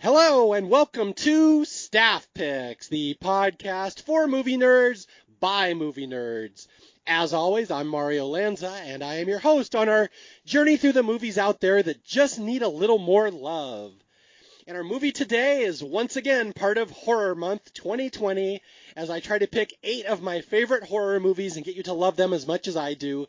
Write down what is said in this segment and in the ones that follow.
Hello and welcome to Staff Picks, the podcast for movie nerds by movie nerds. As always, I'm Mario Lanza and I am your host on our journey through the movies out there that just need a little more love. And our movie today is once again part of Horror Month 2020 as I try to pick 8 of my favorite horror movies and get you to love them as much as I do.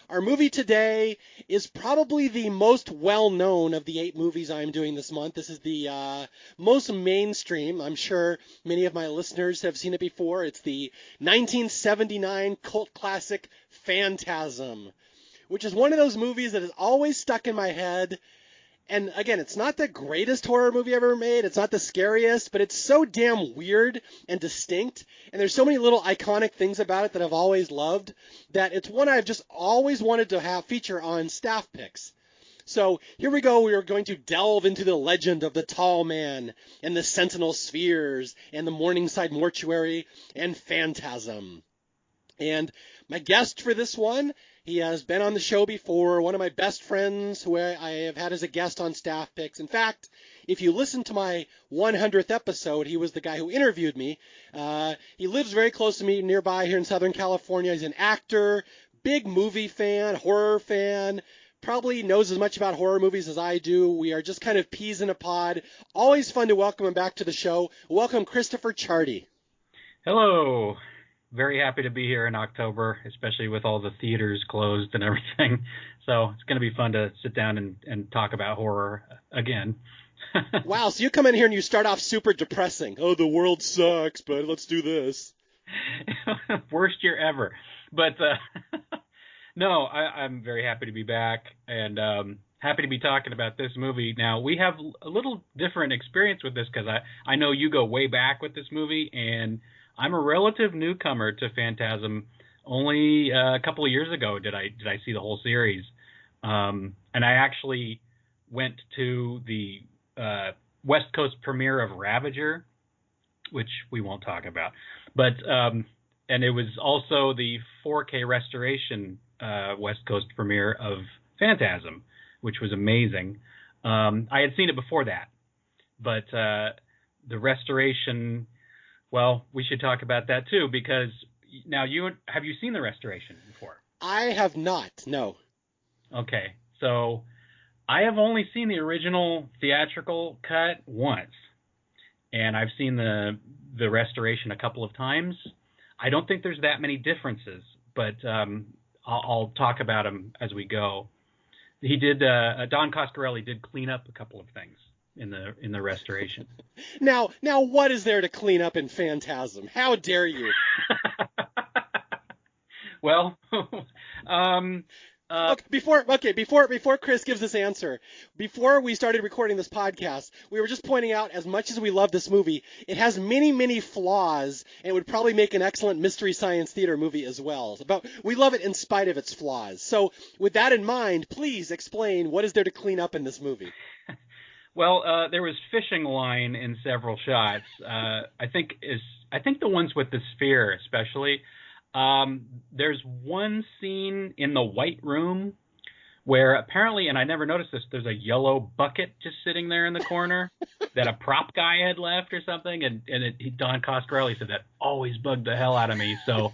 Our movie today is probably the most well-known of the 8 movies I'm doing this month. This is the most mainstream. I'm sure many of my listeners have seen it before. It's the 1979 cult classic Phantasm, which is one of those movies that is always stuck in my head. And again, it's not the greatest horror movie ever made. It's not the scariest, but it's so damn weird and distinct. And there's so many little iconic things about it that I've always loved that it's one I've just always wanted to have feature on Staff Picks. So here we go. We are going to delve into the legend of the Tall Man and the Sentinel Spheres and the Morningside Mortuary and Phantasm. And my guest for this one, he has been on the show before, one of my best friends who I have had as a guest on Staff Picks. In fact, if you listen to my 100th episode, he was the guy who interviewed me. He lives very close to me nearby here in Southern California. He's an actor, big movie fan, horror fan, probably knows as much about horror movies as I do. We are just kind of peas in a pod. Always fun to welcome him back to the show. Welcome, Christopher Chardi. Hello. Very happy to be here in October, especially with all the theaters closed and everything. So it's going to be fun to sit down and talk about horror again. Wow, so you come in here and you start off super depressing. Oh, the world sucks, but let's do this. Worst year ever. But no, I'm very happy to be back and happy to be talking about this movie. Now, we have a little different experience with this because I know you go way back with this movie, and I'm a relative newcomer to Phantasm. Only a couple of years ago did I see the whole series, and I actually went to the West Coast premiere of Ravager, which we won't talk about. But and it was also the 4K restoration West Coast premiere of Phantasm, which was amazing. I had seen it before that, but the restoration. Well, we should talk about that too, because now have you seen the restoration before? I have not, no. Okay, so I have only seen the original theatrical cut once, and I've seen the restoration a couple of times. I don't think there's that many differences, but I'll talk about them as we go. He did, Don Coscarelli did clean up a couple of things in the restoration. Now, what is there to clean up in Phantasm? How dare you? Well, before Chris gives this answer, before we started recording this podcast, we were just pointing out, as much as we love this movie, it has many, many flaws, and it would probably make an excellent Mystery Science Theater movie as well. But we love it in spite of its flaws. So, with that in mind, please explain what is there to clean up in this movie. Well, there was fishing line in several shots. I think the ones with the sphere, especially. There's one scene in the White Room where apparently, and I never noticed this, there's a yellow bucket just sitting there in the corner that a prop guy had left or something, and Don Coscarelli said that always bugged the hell out of me. So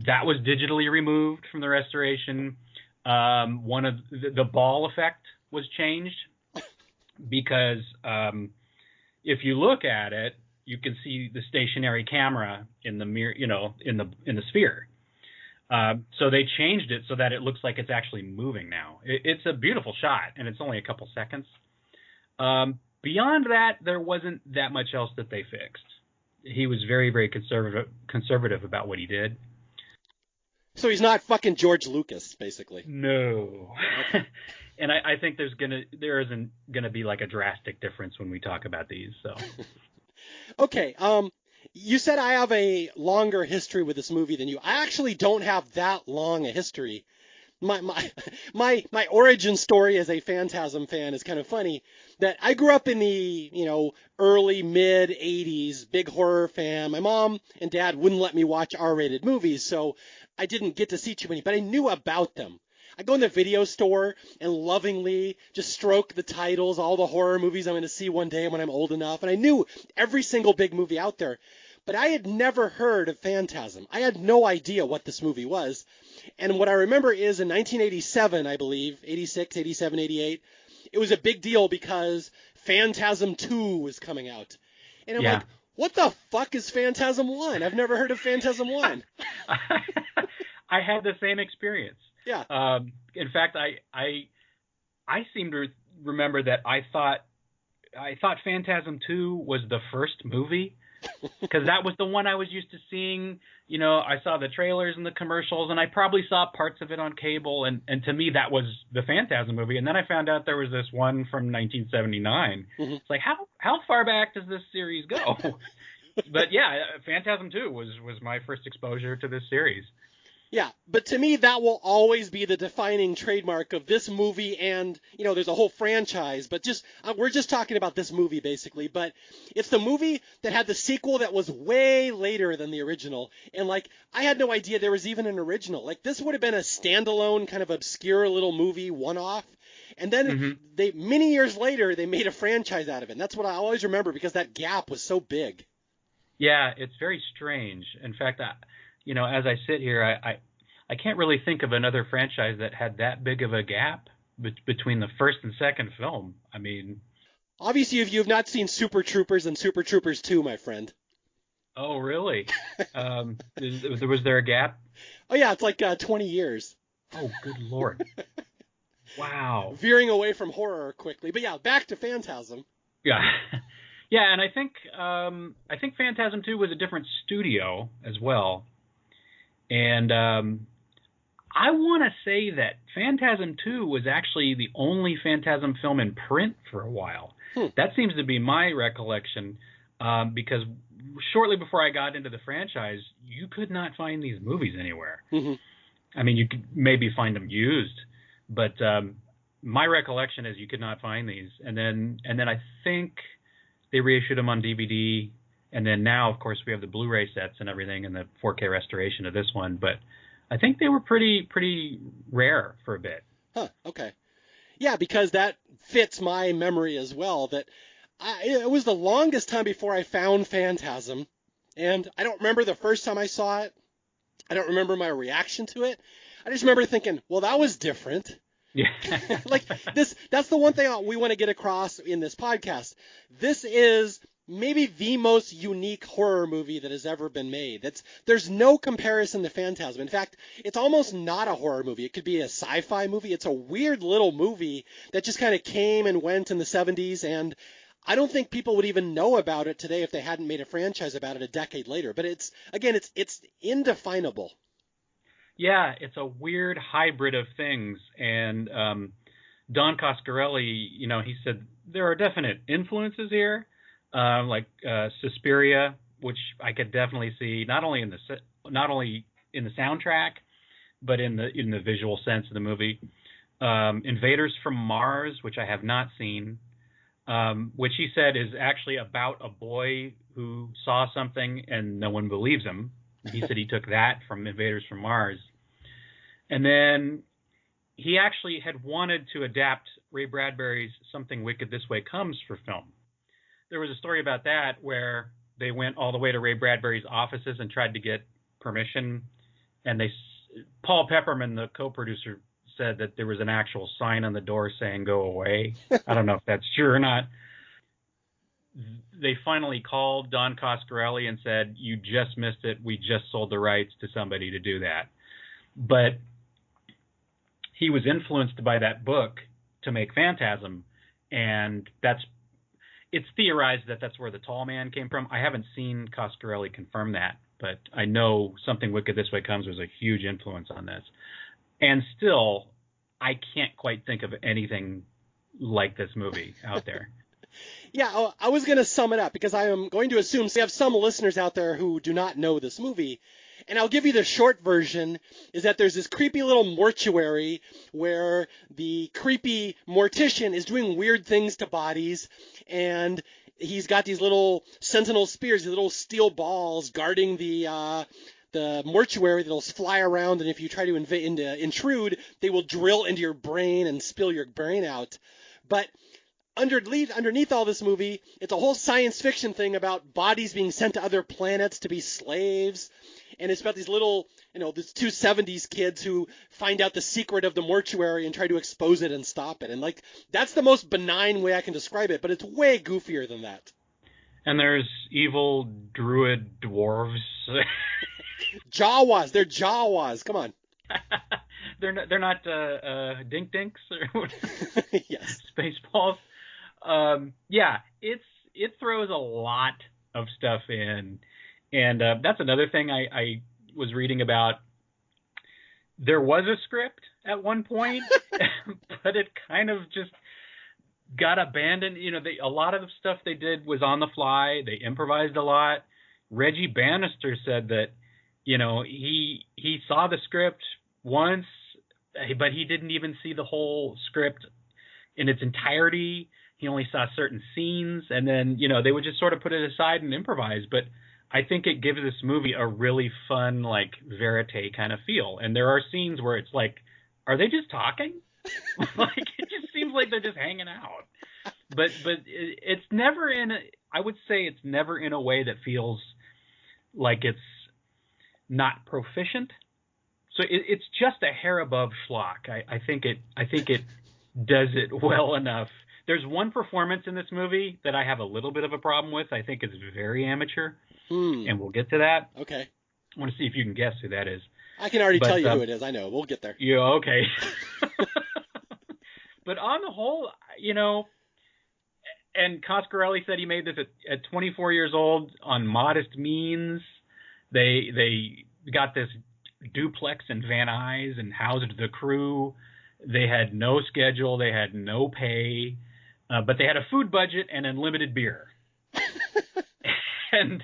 that was digitally removed from the restoration. One of the ball effect was changed. Because if you look at it, you can see the stationary camera in the mirror, in the sphere. So they changed it so that it looks like it's actually moving now. It's a beautiful shot, and it's only a couple seconds. Beyond that, there wasn't that much else that they fixed. He was very, very conservative about what he did. So he's not fucking George Lucas, basically. No. Okay. And I think there isn't gonna be like a drastic difference when we talk about these. So. Okay. You said I have a longer history with this movie than you. I actually don't have that long a history. My origin story as a Phantasm fan is kind of funny. That I grew up in the early mid 80s, big horror fan. My mom and dad wouldn't let me watch R-rated movies, so I didn't get to see too many, but I knew about them. I go in the video store and lovingly just stroke the titles, all the horror movies I'm going to see one day when I'm old enough. And I knew every single big movie out there. But I had never heard of Phantasm. I had no idea what this movie was. And what I remember is in 1987, I believe, 86, 87, 88, it was a big deal because Phantasm 2 was coming out. And I'm like, what the fuck is Phantasm 1? I've never heard of Phantasm 1. I had the same experience. Yeah. In fact, I seem to remember that I thought Phantasm 2 was the first movie. Because that was the one I was used to seeing. You know, I saw the trailers and the commercials, and I probably saw parts of it on cable. And to me, that was the Phantasm movie. And then I found out there was this one from 1979. Mm-hmm. It's like, how far back does this series go? But yeah, Phantasm 2 was my first exposure to this series. Yeah, but to me, that will always be the defining trademark of this movie. And, you know, there's a whole franchise, but we're just talking about this movie, basically. But it's the movie that had the sequel that was way later than the original. And, like, I had no idea there was even an original. Like, this would have been a standalone, kind of obscure little movie, one-off. And then many years later, they made a franchise out of it. And that's what I always remember because that gap was so big. Yeah, it's very strange. In fact, you know, as I sit here, I can't really think of another franchise that had that big of a gap between the first and second film. I mean, obviously, if you have not seen Super Troopers and Super Troopers 2, my friend. Oh, really? Was there a gap? Oh, yeah, it's like 20 years. Oh, good Lord. Wow. Veering away from horror quickly. But yeah, back to Phantasm. Yeah. Yeah, and I think Phantasm 2 was a different studio as well. And I want to say that Phantasm 2 was actually the only Phantasm film in print for a while. That seems to be my recollection, because shortly before I got into the franchise, you could not find these movies anywhere. Mm-hmm. I mean, you could maybe find them used, but my recollection is you could not find these. And then I think they reissued them on DVD. And then now, of course, we have the Blu-ray sets and everything and the 4K restoration of this one. But I think they were pretty rare for a bit. Huh, okay. Yeah, because that fits my memory as well. That it was the longest time before I found Phantasm. And I don't remember the first time I saw it. I don't remember my reaction to it. I just remember thinking, well, that was different. Yeah. Like that's the one thing we want to get across in this podcast. This is maybe the most unique horror movie that has ever been made. There's no comparison to Phantasm. In fact, it's almost not a horror movie. It could be a sci-fi movie. It's a weird little movie that just kind of came and went in the 70s, and I don't think people would even know about it today if they hadn't made a franchise about it a decade later. But it's indefinable. Yeah, it's a weird hybrid of things. And Don Coscarelli, you know, he said there are definite influences here. Like Suspiria, which I could definitely see not only in the soundtrack, but in the visual sense of the movie. Invaders from Mars, which I have not seen, which he said is actually about a boy who saw something and no one believes him. He said he took that from Invaders from Mars. And then he actually had wanted to adapt Ray Bradbury's Something Wicked This Way Comes for film. There was a story about that where they went all the way to Ray Bradbury's offices and tried to get permission. And Paul Pepperman, the co-producer, said that there was an actual sign on the door saying, "Go away." I don't know if that's true or not. They finally called Don Coscarelli and said, "You just missed it. We just sold the rights to somebody to do that." But he was influenced by that book to make Phantasm, and it's theorized that that's where the tall man came from. I haven't seen Coscarelli confirm that, but I know Something Wicked This Way Comes was a huge influence on this. And still, I can't quite think of anything like this movie out there. Yeah, I was going to sum it up because I am going to assume we have some listeners out there who do not know this movie. And I'll give you the short version, is that there's this creepy little mortuary where the creepy mortician is doing weird things to bodies, and he's got these little sentinel spears, these little steel balls guarding the the mortuary that'll fly around, and if you try to intrude, they will drill into your brain and spill your brain out. But underneath all this movie, it's a whole science fiction thing about bodies being sent to other planets to be slaves. And it's about these little, these two 70s kids who find out the secret of the mortuary and try to expose it and stop it. And like, that's the most benign way I can describe it, but it's way goofier than that. And there's evil druid dwarves. Jawas. They're Jawas. Come on. They're not dink dinks or yes. Spaceballs. Yeah, it throws a lot of stuff in, and that's another thing I was reading about. There was a script at one point, but it kind of just got abandoned. A lot of the stuff they did was on the fly. They improvised a lot. Reggie Bannister said that, he saw the script once, but he didn't even see the whole script in its entirety. He only saw certain scenes, and then, they would just sort of put it aside and improvise. But I think it gives this movie a really fun, like, verite kind of feel. And there are scenes where it's like, are they just talking? Like, it just seems like they're just hanging out. But it's never I would say it's never in a way that feels like it's not proficient. So it's just a hair above schlock. I think it does it well enough. There's one performance in this movie that I have a little bit of a problem with. I think it's very amateur, and we'll get to that. Okay. I want to see if you can guess who that is. I can already tell you who it is. I know. We'll get there. Yeah, okay. But on the whole, and Coscarelli said he made this at 24 years old on modest means. They got this duplex in Van Nuys and housed the crew. They had no schedule. They had no pay. But they had a food budget and unlimited beer. And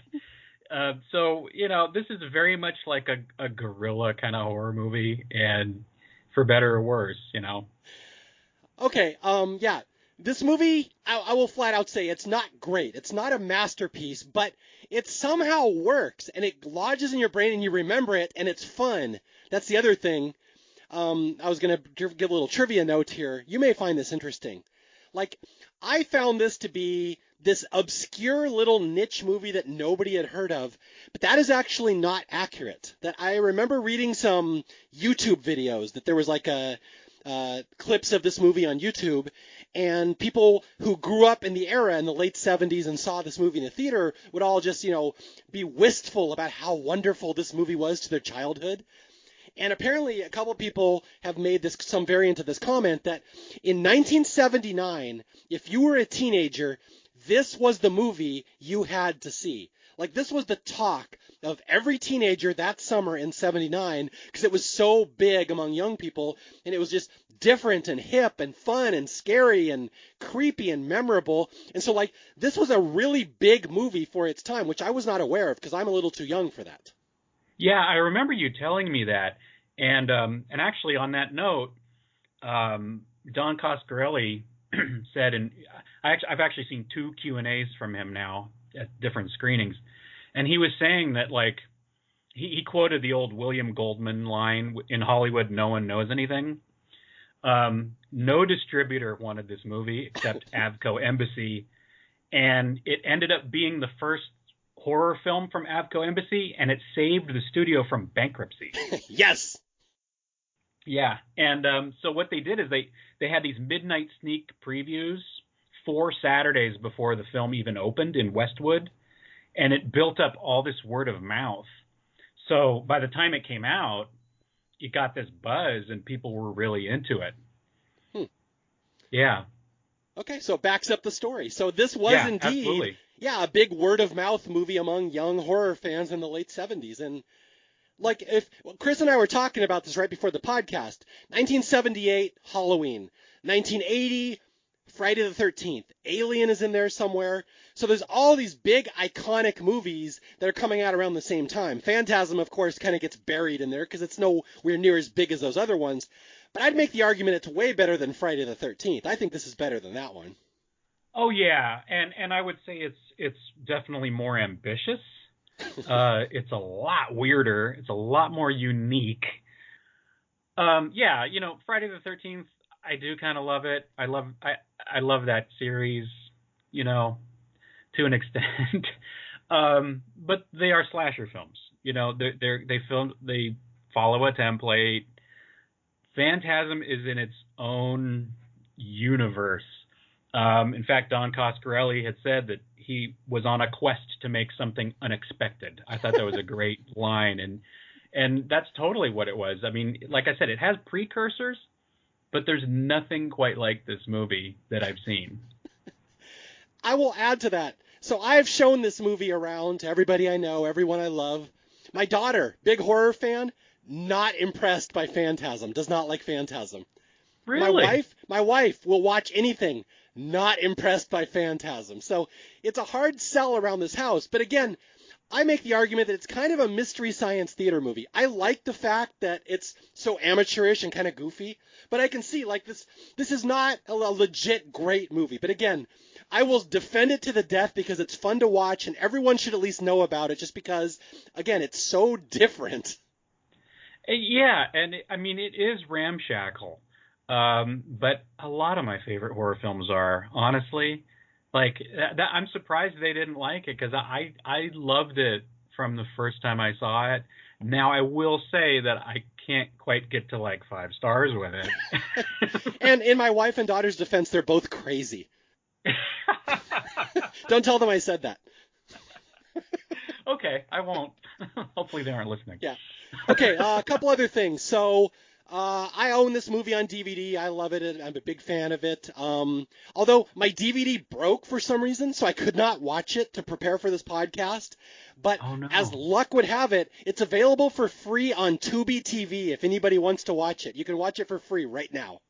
so, this is very much like a guerrilla kind of horror movie, and for better or worse, Okay, yeah. This movie, I will flat out say it's not great. It's not a masterpiece, but it somehow works, and it lodges in your brain, and you remember it, and it's fun. That's the other thing. I was going to give a little trivia note here. You may find this interesting. Like, I found this to be this obscure little niche movie that nobody had heard of, but that is actually not accurate. That I remember reading some YouTube videos that there was like clips of this movie on YouTube, and people who grew up in the era in the late 70s and saw this movie in the theater would all just, be wistful about how wonderful this movie was to their childhood. And apparently a couple people have made some variant of this comment that in 1979, if you were a teenager, this was the movie you had to see. Like, this was the talk of every teenager that summer in 79 because it was so big among young people, and it was just different and hip and fun and scary and creepy and memorable. And so, like, this was a really big movie for its time, which I was not aware of because I'm a little too young for that. Yeah, I remember you telling me that, and actually on that note, Don Coscarelli said, and I've actually seen 2 Q&As from him now at different screenings, and he was saying that, like, he quoted the old William Goldman line, in Hollywood no one knows anything. No distributor wanted this movie except Avco Embassy, and it ended up being the first horror film from Avco Embassy, and it saved the studio from bankruptcy. Yes. Yeah, and so what they did is they had these midnight sneak previews 4 Saturdays before the film even opened in Westwood, and it built up all this word of mouth. So by the time it came out, it got this buzz, and people were really into it. Yeah. Okay, so it backs up the story. So this was indeed... Absolutely. Yeah, a big word-of-mouth movie among young horror fans in the late 70s. And, like, Chris and I were talking about this right before the podcast. 1978, Halloween. 1980, Friday the 13th. Alien is in there somewhere. So there's all these big, iconic movies that are coming out around the same time. Phantasm, of course, kind of gets buried in there because it's nowhere near as big as those other ones. But I'd make the argument it's way better than Friday the 13th. I think this is better than that one. Oh yeah, and I would say it's definitely more ambitious. It's a lot weirder. It's a lot more unique. Yeah, Friday the 13th, I do kind of love it. I love that series, to an extent. But they are slasher films. They follow a template. Phantasm is in its own universe. In fact, Don Coscarelli had said that he was on a quest to make something unexpected. I thought that was a great line, and that's totally what it was. I mean, like I said, it has precursors, but there's nothing quite like this movie that I've seen. I will add to that. So I've shown this movie around to everybody I know, everyone I love. My daughter, big horror fan, not impressed by Phantasm, does not like Phantasm. Really? My wife will watch anything, not impressed by Phantasm. So it's a hard sell around this house. But again, I make the argument that it's kind of a mystery science theater movie. I like the fact that it's so amateurish and kind of goofy, but I can see like this is not a legit great movie. But again, I will defend it to the death because it's fun to watch and everyone should at least know about it just because, again, it's so different. Yeah, and it is ramshackle. But a lot of my favorite horror films are, honestly. Like, I'm surprised they didn't like it because I loved it from the first time I saw it. Now, I will say that I can't quite get to like 5 stars with it. And in my wife and daughter's defense, they're both crazy. Don't tell them I said that. Okay, I won't. Hopefully they aren't listening. Yeah. Okay, a couple other things. So I own this movie on DVD. I love it. I'm a big fan of it. Although my DVD broke for some reason, so I could not watch it to prepare for this podcast. But as luck would have it, it's available for free on Tubi TV if anybody wants to watch it. You can watch it for free right now.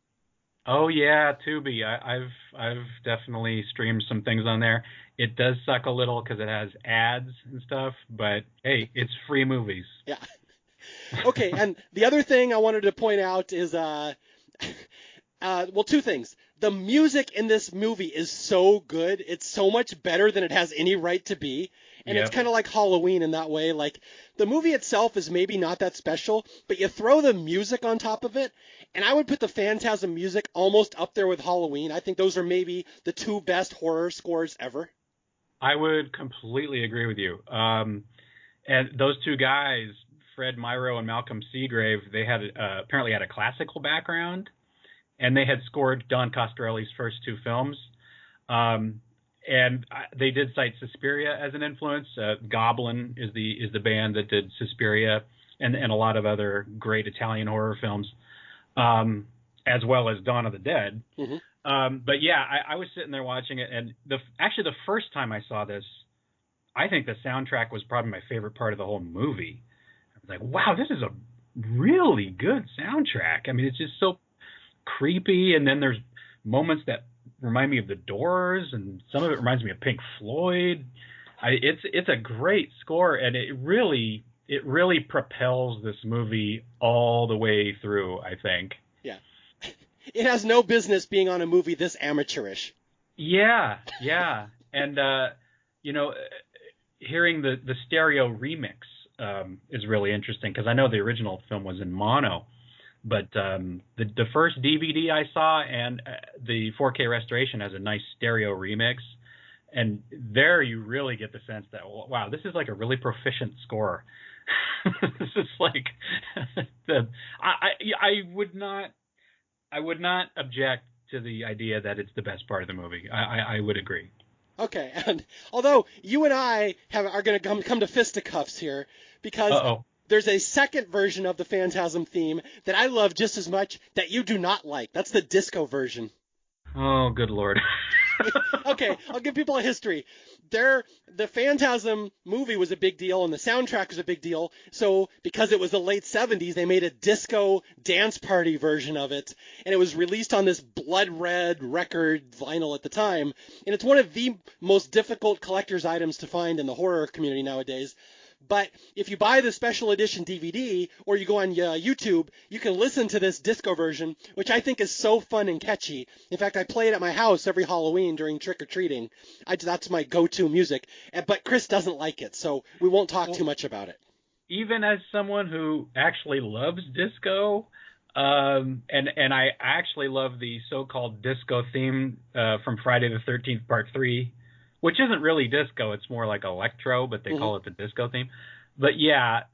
Oh yeah, Tubi. I've definitely streamed some things on there. It does suck a little because it has ads and stuff, but hey, it's free movies. Yeah. Okay, and the other thing I wanted to point out is, well, 2 things. The music in this movie is so good. It's so much better than it has any right to be. And It's kind of like Halloween in that way. Like, the movie itself is maybe not that special, but you throw the music on top of it, and I would put the Phantasm music almost up there with Halloween. I think those are maybe the 2 best horror scores ever. I would completely agree with you. And those 2 guys, Fred Myrow and Malcolm Seagrave, they had apparently had a classical background, and they had scored Don Coscarelli's first 2 films. And they did cite Suspiria as an influence. Goblin is the band that did Suspiria and a lot of other great Italian horror films, as well as Dawn of the Dead. Mm-hmm. But yeah, I was sitting there watching it, and actually the first time I saw this, I think the soundtrack was probably my favorite part of the whole movie. I was like, wow, this is a really good soundtrack. I mean, it's just so creepy, and then there's moments that remind me of The Doors, and some of it reminds me of Pink Floyd. It's a great score, and it really propels this movie all the way through, I think. Yeah. It has no business being on a movie this amateurish. Yeah. And, hearing the stereo remix is really interesting, because I know the original film was in mono. But the first DVD I saw and the 4K restoration has a nice stereo remix. And there you really get the sense that, wow, this is like a really proficient score. This is like I would not object to the idea that it's the best part of the movie. I would agree. Okay, and although you and I are going to come to fisticuffs here, because there's a second version of the Phantasm theme that I love just as much that you do not like. That's the disco version. Oh, good Lord. Okay, I'll give people a history. The Phantasm movie was a big deal, and the soundtrack was a big deal. So because it was the late 70s, they made a disco dance party version of it, and it was released on this blood red record vinyl at the time. And it's one of the most difficult collector's items to find in the horror community nowadays. But if you buy the special edition DVD or you go on YouTube, you can listen to this disco version, which I think is so fun and catchy. In fact, I play it at my house every Halloween during trick-or-treating. That's my go-to music. But Chris doesn't like it, so we won't talk too much about it. Even as someone who actually loves disco, and I actually love the so-called disco theme from Friday the 13th Part 3, which isn't really disco. It's more like electro, but they call it the disco theme. But yeah,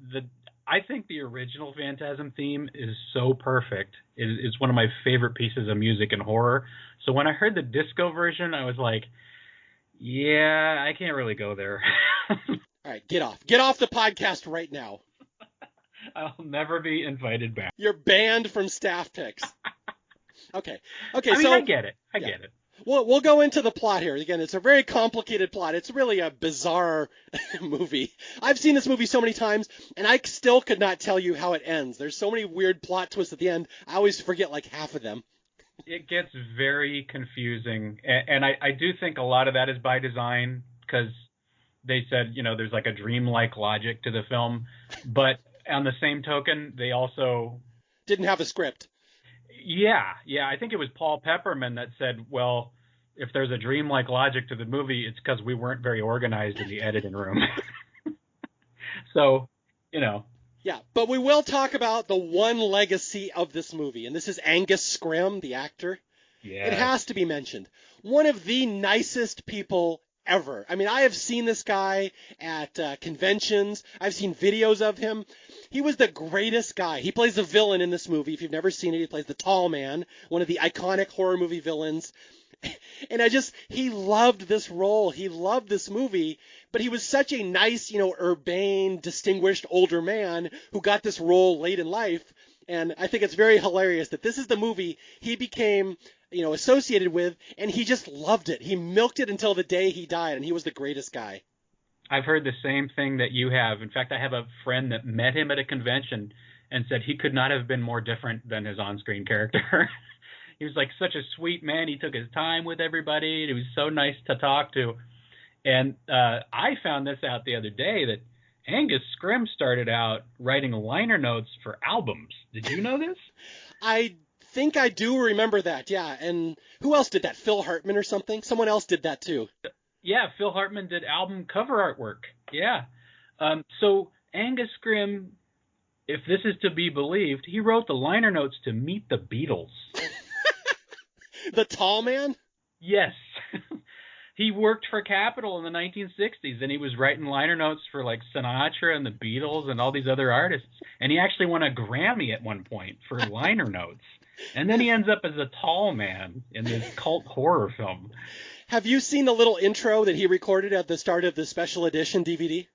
I think the original Phantasm theme is so perfect. It's one of my favorite pieces of music in horror. So when I heard the disco version, I was like, yeah, I can't really go there. All right, get off. Get off the podcast right now. I'll never be invited back. You're banned from Staff Picks. Okay. I get it. I get it. We'll go into the plot here. Again, it's a very complicated plot. It's really a bizarre movie. I've seen this movie so many times, and I still could not tell you how it ends. There's so many weird plot twists at the end. I always forget like half of them. It gets very confusing, and I do think a lot of that is by design, because they said, there's like a dreamlike logic to the film, but on the same token, they also didn't have a script. Yeah, I think it was Paul Pepperman that said, well, if there's a dreamlike logic to the movie, it's because we weren't very organized in the editing room. So, Yeah, but we will talk about the one legacy of this movie, and this is Angus Scrimm, the actor. Yeah. It has to be mentioned. One of the nicest people ever. I mean, I have seen this guy at conventions. I've seen videos of him. He was the greatest guy. He plays the villain in this movie. If you've never seen it, he plays the Tall Man, one of the iconic horror movie villains. And he loved this role. He loved this movie, but he was such a nice, urbane, distinguished older man who got this role late in life. And I think it's very hilarious that this is the movie he became, associated with, and he just loved it. He milked it until the day he died, and he was the greatest guy. I've heard the same thing that you have. In fact, I have a friend that met him at a convention and said he could not have been more different than his on-screen character. He was like such a sweet man. He took his time with everybody. He was so nice to talk to. And I found this out the other day that Angus Scrimm started out writing liner notes for albums. Did you know this? I think I do remember that, yeah. And who else did that? Phil Hartman or something? Someone else did that too. Yeah, Phil Hartman did album cover artwork. Yeah. So Angus Scrimm, if this is to be believed, he wrote the liner notes to Meet the Beatles. The Tall Man? Yes. He worked for Capitol in the 1960s, and he was writing liner notes for like Sinatra and the Beatles and all these other artists. And he actually won a Grammy at one point for liner notes. And then he ends up as a tall man in this cult horror film. Have you seen the little intro that he recorded at the start of the special edition DVD?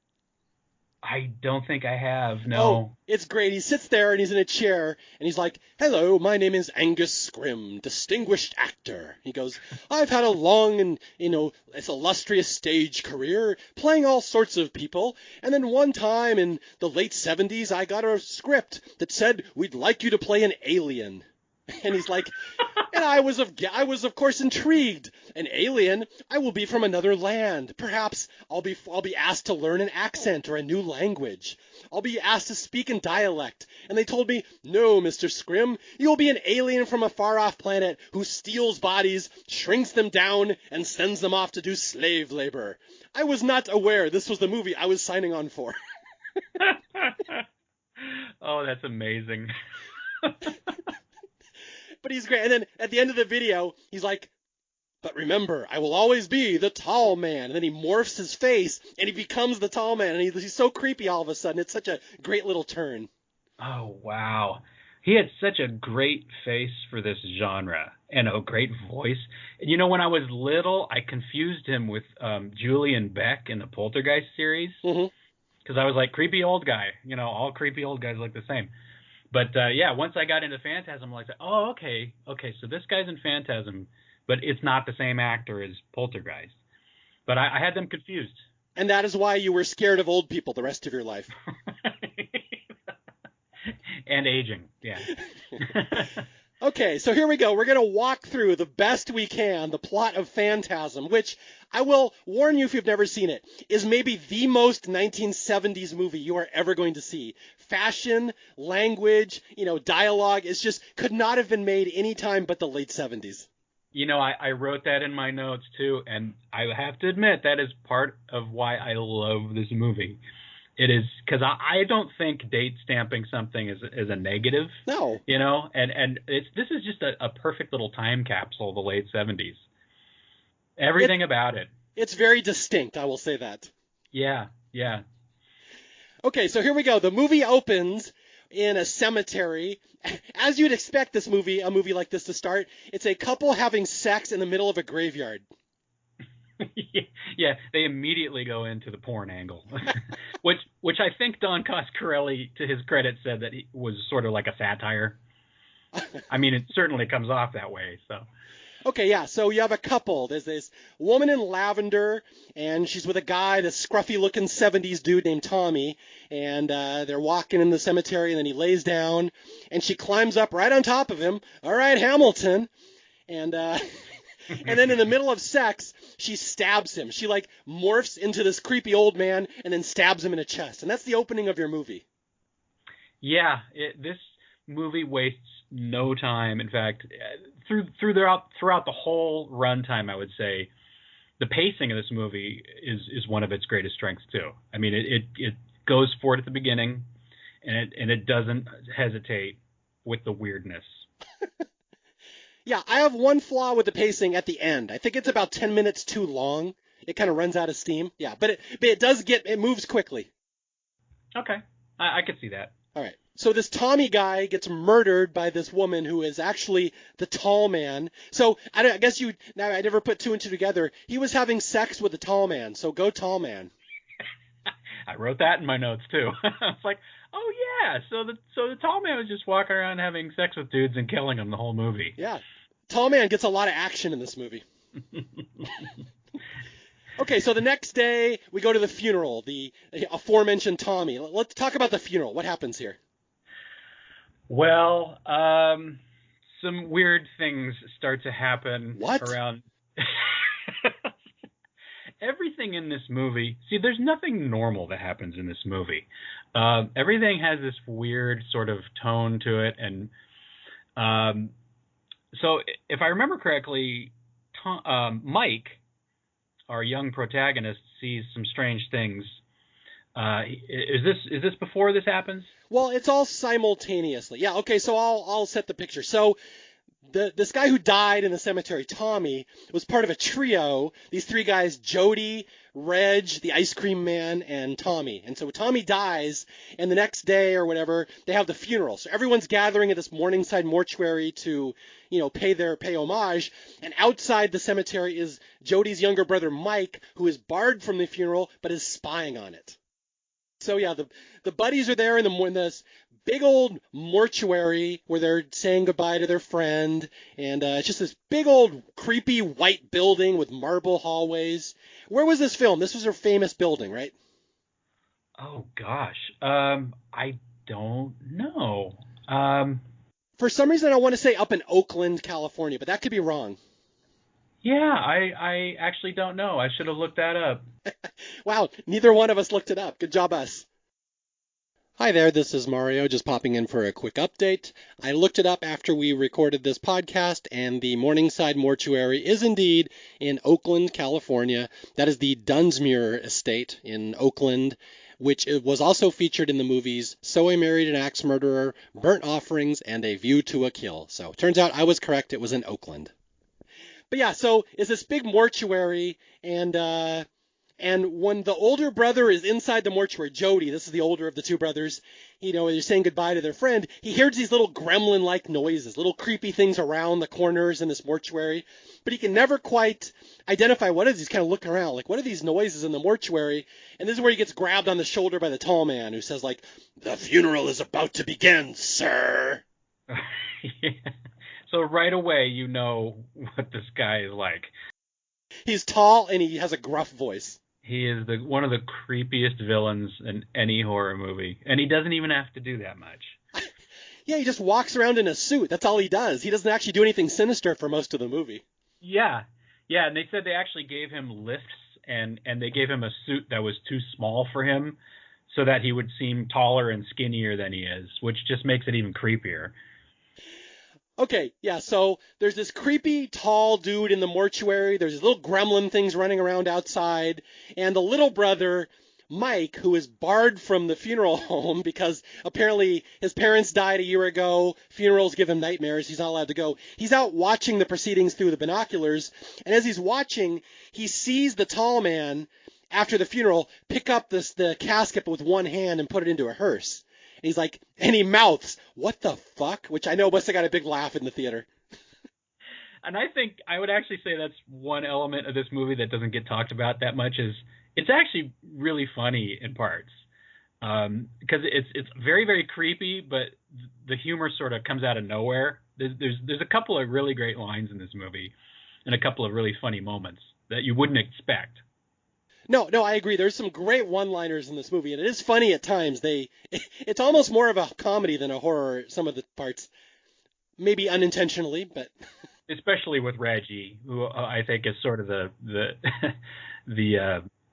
I don't think I have, no. Oh, it's great. He sits there and he's in a chair and he's like, "Hello, my name is Angus Scrimm, distinguished actor." He goes, "I've had a long and, it's illustrious stage career playing all sorts of people. And then one time in the late 70s, I got a script that said, we'd like you to play an alien." And he's like, and I was of course intrigued. An alien? I will be from another land. Perhaps I'll be asked to learn an accent or a new language. I'll be asked to speak in dialect. And they told me, "No, Mr. Scrimm, you will be an alien from a far-off planet who steals bodies, shrinks them down, and sends them off to do slave labor." I was not aware this was the movie I was signing on for. Oh, that's amazing. But he's great. And then at the end of the video, he's like, "But remember, I will always be the Tall Man." And then he morphs his face, and he becomes the Tall Man. And he's so creepy all of a sudden. It's such a great little turn. Oh, wow. He had such a great face for this genre and a great voice. And, when I was little, I confused him with Julian Beck in the Poltergeist series. Because I was like, creepy old guy. All creepy old guys look the same. But, once I got into Phantasm, I was like, oh, okay, so this guy's in Phantasm, but it's not the same actor as Poltergeist. But I had them confused. And that is why you were scared of old people the rest of your life. And aging, yeah. Okay, so here we go. We're going to walk through the best we can the plot of Phantasm, which I will warn you if you've never seen it, is maybe the most 1970s movie you are ever going to see. Fashion, language, dialogue, it's just could not have been made any time but the late 70s. I wrote that in my notes too, and I have to admit that is part of why I love this movie. It is because I don't think date stamping something is a negative. No. And this is just a perfect little time capsule of the late 70s. Everything about it. It's very distinct, I will say that. Yeah. Okay, so here we go. The movie opens in a cemetery. As you'd expect a movie like this to start, it's a couple having sex in the middle of a graveyard. Yeah, they immediately go into the porn angle, which I think Don Coscarelli, to his credit, said that he was sort of like a satire. I mean, it certainly comes off that way. So. Okay, yeah, so you have a couple. There's this woman in lavender, and she's with a guy, this scruffy-looking 70s dude named Tommy, and they're walking in the cemetery, and then he lays down, and she climbs up right on top of him. All right, Hamilton. And then in the middle of sex, she stabs him. She, morphs into this creepy old man and then stabs him in the chest. And that's the opening of your movie. Yeah, this movie wastes no time. In fact, throughout the whole runtime, I would say, the pacing of this movie is one of its greatest strengths, too. I mean, it goes for it at the beginning, and it doesn't hesitate with the weirdness. Yeah, I have one flaw with the pacing at the end. I think it's about 10 minutes too long. It kind of runs out of steam. Yeah, but it moves quickly. Okay, I could see that. All right. So this Tommy guy gets murdered by this woman who is actually the tall man. So I guess I never put two and two together. He was having sex with the tall man. So go tall man. I wrote that in my notes too. I was like, oh yeah. So the tall man was just walking around having sex with dudes and killing them the whole movie. Yeah. Tall man gets a lot of action in this movie. Okay, so the next day we go to the funeral, the aforementioned Tommy. Let's talk about the funeral. What happens here? Well, some weird things start to happen. What? Around everything in this movie. See, there's nothing normal that happens in this movie. Everything has this weird sort of tone to it, and so if I remember correctly, Mike, our young protagonist, sees some strange things. Is this before this happens? Well, it's all simultaneously. Yeah, okay, so I'll set the picture. So this guy who died in the cemetery, Tommy, was part of a trio. These three guys, Jody, Reg, the ice cream man, and Tommy. And so Tommy dies, and the next day or whatever, they have the funeral. So everyone's gathering at this Morningside mortuary to, pay homage. And outside the cemetery is Jody's younger brother, Mike, who is barred from the funeral, but is spying on it. So yeah, the buddies are there in this big old mortuary where they're saying goodbye to their friend, and it's just this big old creepy white building with marble hallways. Where was this filmed? This was their famous building, right? Oh gosh, I don't know. For some reason, I want to say up in Oakland, California, but that could be wrong. Yeah, I actually don't know. I should have looked that up. Wow, neither one of us looked it up. Good job, us. Hi there, this is Mario, just popping in for a quick update. I looked it up after we recorded this podcast, and the Morningside Mortuary is indeed in Oakland, California. That is the Dunsmuir Estate in Oakland, which was also featured in the movies So I Married an Axe Murderer, Burnt Offerings, and A View to a Kill. So turns out I was correct, it was in Oakland. But yeah, so it's this big mortuary, and when the older brother is inside the mortuary, Jody, this is the older of the two brothers, they're saying goodbye to their friend, he hears these little gremlin-like noises, little creepy things around the corners in this mortuary, but he can never quite identify what it is. He's kind of looking around, like, what are these noises in the mortuary? And this is where he gets grabbed on the shoulder by the tall man, who says, the funeral is about to begin, sir. Yeah. So right away, you know what this guy is like. He's tall, and he has a gruff voice. He is one of the creepiest villains in any horror movie, and he doesn't even have to do that much. Yeah, he just walks around in a suit. That's all he does. He doesn't actually do anything sinister for most of the movie. Yeah, yeah, and they said they actually gave him lifts and they gave him a suit that was too small for him so that he would seem taller and skinnier than he is, which just makes it even creepier. Okay, yeah, so there's this creepy tall dude in the mortuary. There's these little gremlin things running around outside. And the little brother, Mike, who is barred from the funeral home because apparently his parents died a year ago. Funerals give him nightmares. He's not allowed to go. He's out watching the proceedings through the binoculars. And as he's watching, he sees the tall man, after the funeral, pick up the casket with one hand and put it into a hearse. And he's like, and he mouths, "What the fuck?" Which I know must have got a big laugh in the theater. And I think I would actually say that's one element of this movie that doesn't get talked about that much is it's actually really funny in parts. Because it's very, very creepy, but the humor sort of comes out of nowhere. There's a couple of really great lines in this movie and a couple of really funny moments that you wouldn't expect. No, I agree. There's some great one-liners in this movie, and it is funny at times. It's almost more of a comedy than a horror, some of the parts. Maybe unintentionally, but... Especially with Reggie, who I think is sort of the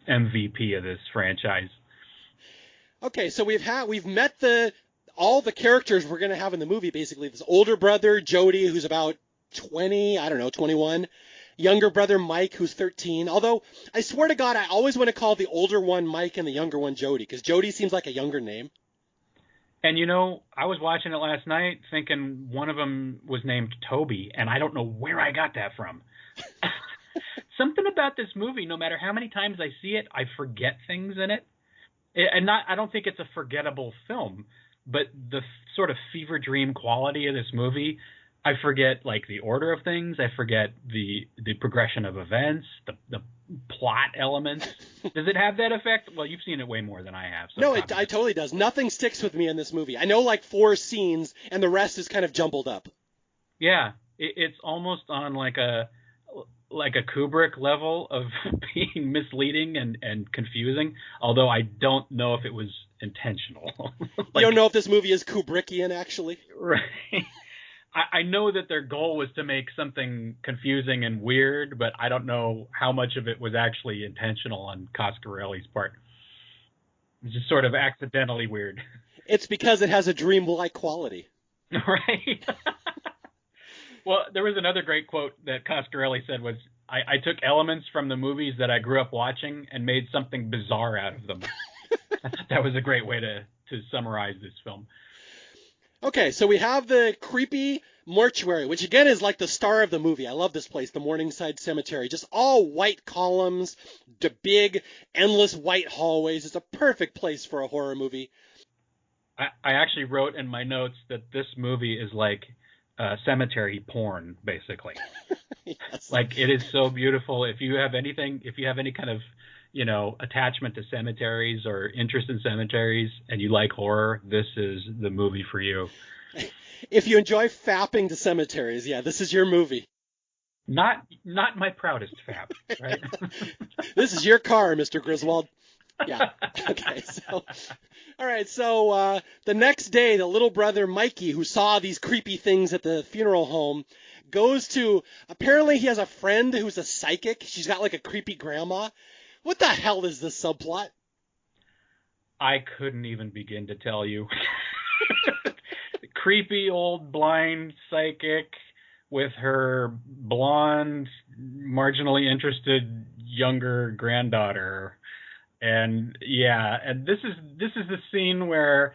MVP of this franchise. Okay, so we've met all the characters we're going to have in the movie, basically. This older brother, Jody, who's about 20, 21. Younger brother, Mike, who's 13. Although, I swear to God, I always want to call the older one Mike and the younger one Jody, because Jody seems like a younger name. And, I was watching it last night thinking one of them was named Toby, and I don't know where I got that from. Something about this movie, no matter how many times I see it, I forget things in it. I don't think it's a forgettable film, but the sort of fever dream quality of this movie, I forget like the order of things. I forget the progression of events, the plot elements. Does it have that effect? Well, you've seen it way more than I have. So no, it totally does. Nothing sticks with me in this movie. I know like 4 scenes, and the rest is kind of jumbled up. Yeah, it's almost on like a Kubrick level of being misleading and confusing. Although I don't know if it was intentional. You don't know if this movie is Kubrickian, actually. Right. I know that their goal was to make something confusing and weird, but I don't know how much of it was actually intentional on Coscarelli's part. It's just sort of accidentally weird. It's because it has a dream-like quality. Right. Well, there was another great quote that Coscarelli said was, I took elements from the movies that I grew up watching and made something bizarre out of them. That was a great way to summarize this film. Okay, so we have the creepy mortuary, which again is like the star of the movie. I love this place, the Morningside Cemetery. Just all white columns, the big, endless white hallways. It's a perfect place for a horror movie. I actually wrote in my notes that this movie is like cemetery porn, basically. Yes. Like, it is so beautiful. If you have any kind of attachment to cemeteries or interest in cemeteries and you like horror, this is the movie for you. If you enjoy fapping to cemeteries, yeah, this is your movie. Not my proudest fap, right? This is your car, Mr. Griswold. Yeah. Okay, so all right, so the next day, the little brother Mikey, who saw these creepy things at the funeral home, goes to, apparently he has a friend who's a psychic. She's got like a creepy grandma. What the hell is this subplot? I couldn't even begin to tell you. Creepy old blind psychic with her blonde, marginally interested younger granddaughter. And yeah, and this is the scene where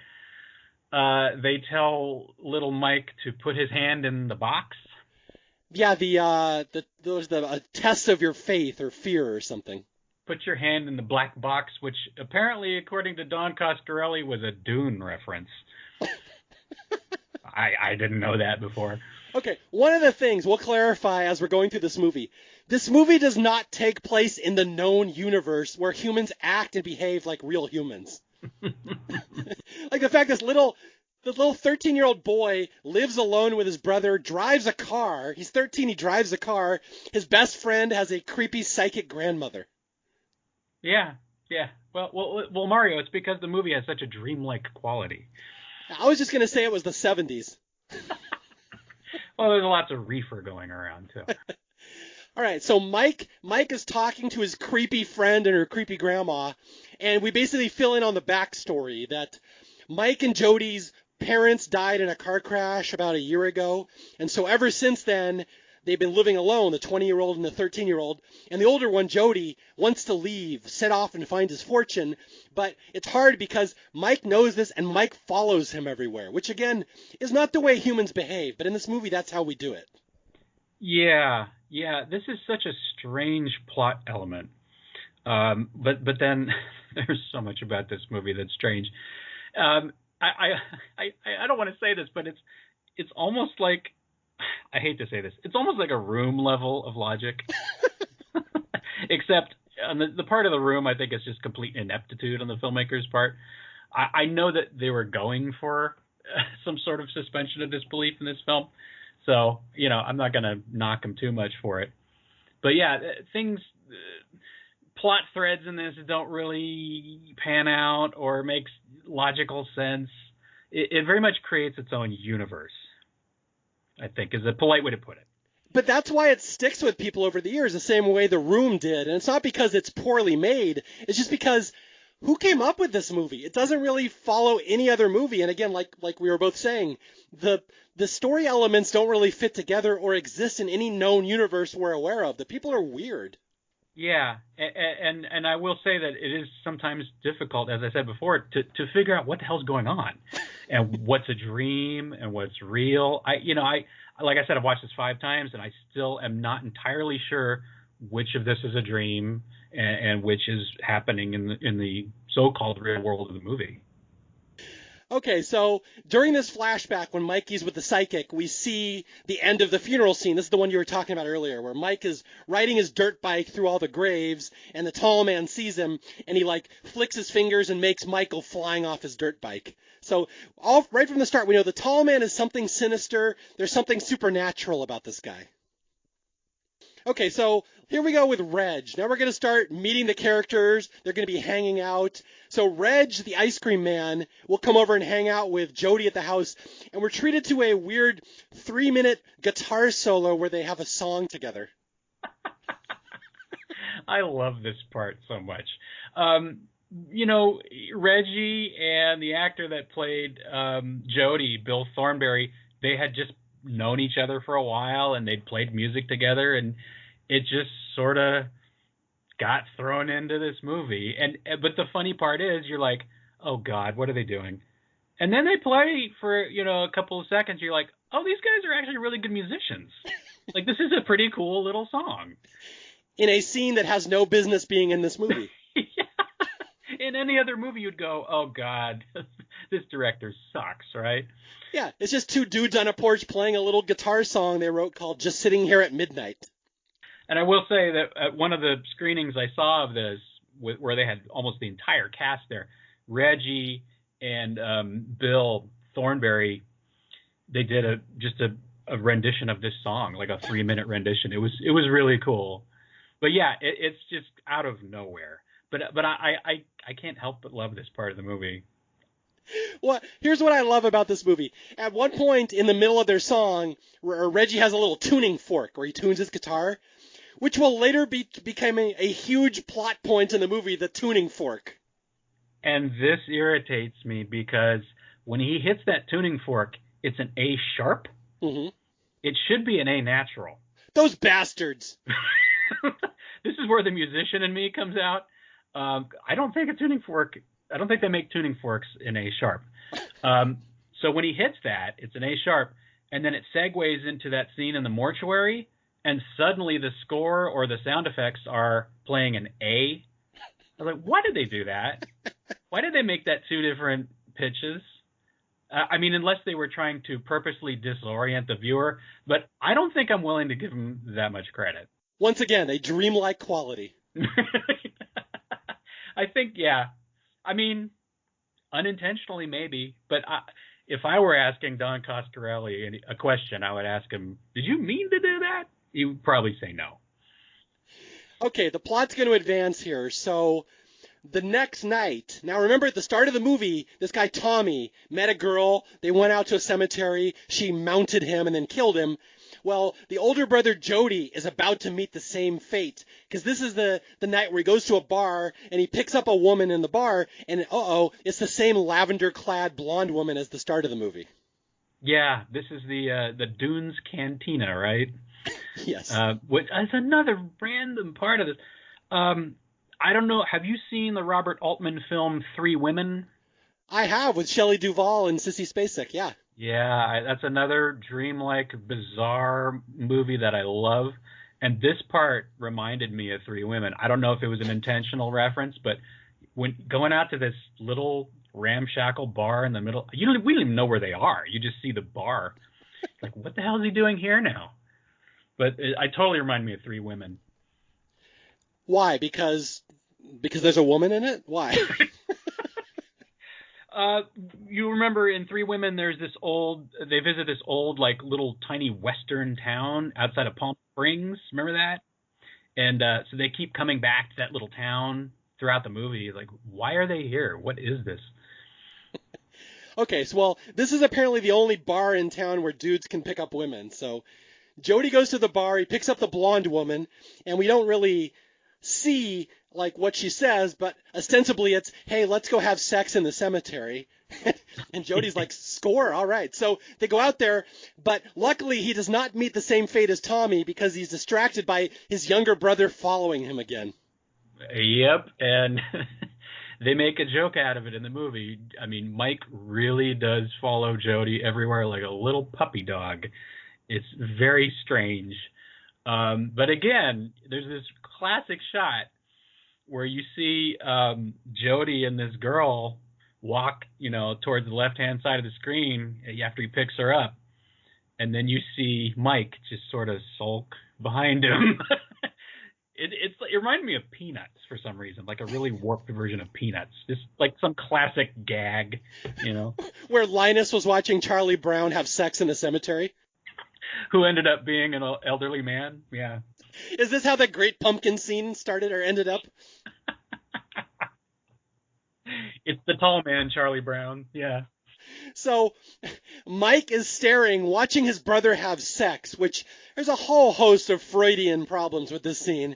they tell little Mike to put his hand in the box. Yeah, the test of your faith or fear or something. Put your hand in the black box, which apparently, according to Don Coscarelli, was a Dune reference. I didn't know that before. Okay, one of the things we'll clarify as we're going through this movie does not take place in the known universe where humans act and behave like real humans. Like the fact this little 13-year-old boy lives alone with his brother, drives a car. He's 13, he drives a car. His best friend has a creepy psychic grandmother. Yeah. Well, Mario, it's because the movie has such a dreamlike quality. I was just going to say it was the 70s. Well, there's lots of reefer going around, too. All right, so Mike is talking to his creepy friend and her creepy grandma, and we basically fill in on the backstory that Mike and Jody's parents died in a car crash about a year ago, and so ever since then, they've been living alone, the 20-year-old and the 13-year-old, and the older one, Jody, wants to leave, set off and find his fortune, but it's hard because Mike knows this and Mike follows him everywhere, which again is not the way humans behave, but in this movie, that's how we do it. Yeah, this is such a strange plot element. But then there's so much about this movie that's strange. I don't want to say this, but it's almost like, I hate to say this, it's almost like a Room level of logic. Except on the part of the Room, I think it's just complete ineptitude on the filmmaker's part. I know that they were going for some sort of suspension of disbelief in this film. So, I'm not going to knock them too much for it. But yeah, plot threads in this don't really pan out or makes logical sense. It very much creates its own universe, I think, is a polite way to put it. But that's why it sticks with people over the years, the same way The Room did. And it's not because it's poorly made. It's just because who came up with this movie? It doesn't really follow any other movie. And again, like we were both saying, the story elements don't really fit together or exist in any known universe we're aware of. The people are weird. Yeah, and I will say that it is sometimes difficult, as I said before, to figure out what the hell's going on, and what's a dream and what's real. Like I said, I've watched this 5 times, and I still am not entirely sure which of this is a dream and which is happening in the so-called real world of the movie. Okay, so during this flashback when Mikey's with the psychic, we see the end of the funeral scene. This is the one you were talking about earlier, where Mike is riding his dirt bike through all the graves, and the tall man sees him, and he, flicks his fingers and makes Michael flying off his dirt bike. So right from the start, we know the tall man is something sinister. There's something supernatural about this guy. Okay, so here we go with Reg. Now we're going to start meeting the characters. They're going to be hanging out. So Reg, the ice cream man, will come over and hang out with Jody at the house. And we're treated to a weird 3-minute guitar solo where they have a song together. I love this part so much. Reggie and the actor that played Jody, Bill Thornberry, they had just known each other for a while, and they'd played music together, and it just sort of got thrown into this movie. But the funny part is, you're like, oh God, what are they doing? And then they play for a couple of seconds. You're like, oh, these guys are actually really good musicians. This is a pretty cool little song in a scene that has no business being in this movie. Yeah. In any other movie, you'd go, oh God, this director sucks, right? Yeah, it's just 2 dudes on a porch playing a little guitar song they wrote called Just Sitting Here at Midnight. And I will say that at one of the screenings I saw of this, where they had almost the entire cast there, Reggie and Bill Thornberry, they did a rendition of this song, like a 3-minute rendition. It was really cool. But yeah, it's just out of nowhere. But I can't help but love this part of the movie. Well, here's what I love about this movie. At one point in the middle of their song, Reggie has a little tuning fork where he tunes his guitar, which will later become a huge plot point in the movie, the tuning fork. And this irritates me because when he hits that tuning fork, it's an A sharp. Mm-hmm. It should be an A natural. Those bastards. This is where the musician in me comes out. I don't think they make tuning forks in A sharp. So when he hits that, it's an A sharp, and then it segues into that scene in the mortuary, and suddenly the score or the sound effects are playing an A. I was like, why did they do that? Why did they make that 2 different pitches? Unless they were trying to purposely disorient the viewer, but I don't think I'm willing to give them that much credit. Once again, a dreamlike quality. I think, yeah. Unintentionally maybe, but if I were asking Don Coscarelli a question, I would ask him, did you mean to do that? He would probably say no. Okay, the plot's going to advance here. So The next night, now remember at the start of the movie, this guy Tommy met a girl, they went out to a cemetery, she mounted him and then killed him. Well, the older brother Jody is about to meet the same fate, because this is the night where he goes to a bar and he picks up a woman in the bar, and it's the same lavender-clad blonde woman as the start of the movie. Yeah, this is the Dunes Cantina, right? Yes. Which is another random part of this. I don't know. Have you seen the Robert Altman film Three Women? I have, with Shelley Duvall and Sissy Spacek, yeah. Yeah, that's another dreamlike, bizarre movie that I love. And this part reminded me of Three Women. I don't know if it was an intentional reference, but when going out to this little ramshackle bar in the middle, we don't even know where they are. You just see the bar. Like, what the hell is he doing here now? But I totally remind me of Three Women. Why? Because there's a woman in it? Why? You remember in Three Women, they visit this old, like, little tiny western town outside of Palm Springs. Remember that? And so they keep coming back to that little town throughout the movie. Like, why are they here? What is this? Okay, so, this is apparently the only bar in town where dudes can pick up women. So Jody goes to the bar, he picks up the blonde woman, and we don't really see like what she says, but ostensibly it's, hey, let's go have sex in the cemetery. And Jody's like, score, all right. So they go out there, but luckily he does not meet the same fate as Tommy because he's distracted by his younger brother following him again. Yep, and they make a joke out of it in the movie. I mean, Mike really does follow Jody everywhere like a little puppy dog. It's very strange. But again, there's this classic shot where you see Jody and this girl walk, towards the left-hand side of the screen after he picks her up. And then you see Mike just sort of sulk behind him. It reminded me of Peanuts for some reason, like a really warped version of Peanuts. Just like some classic gag, Where Linus was watching Charlie Brown have sex in a cemetery. Who ended up being an elderly man. Yeah. Is this how the Great Pumpkin scene started or ended up? It's the tall man, Charlie Brown. Yeah. So Mike is staring, watching his brother have sex, which there's a whole host of Freudian problems with this scene.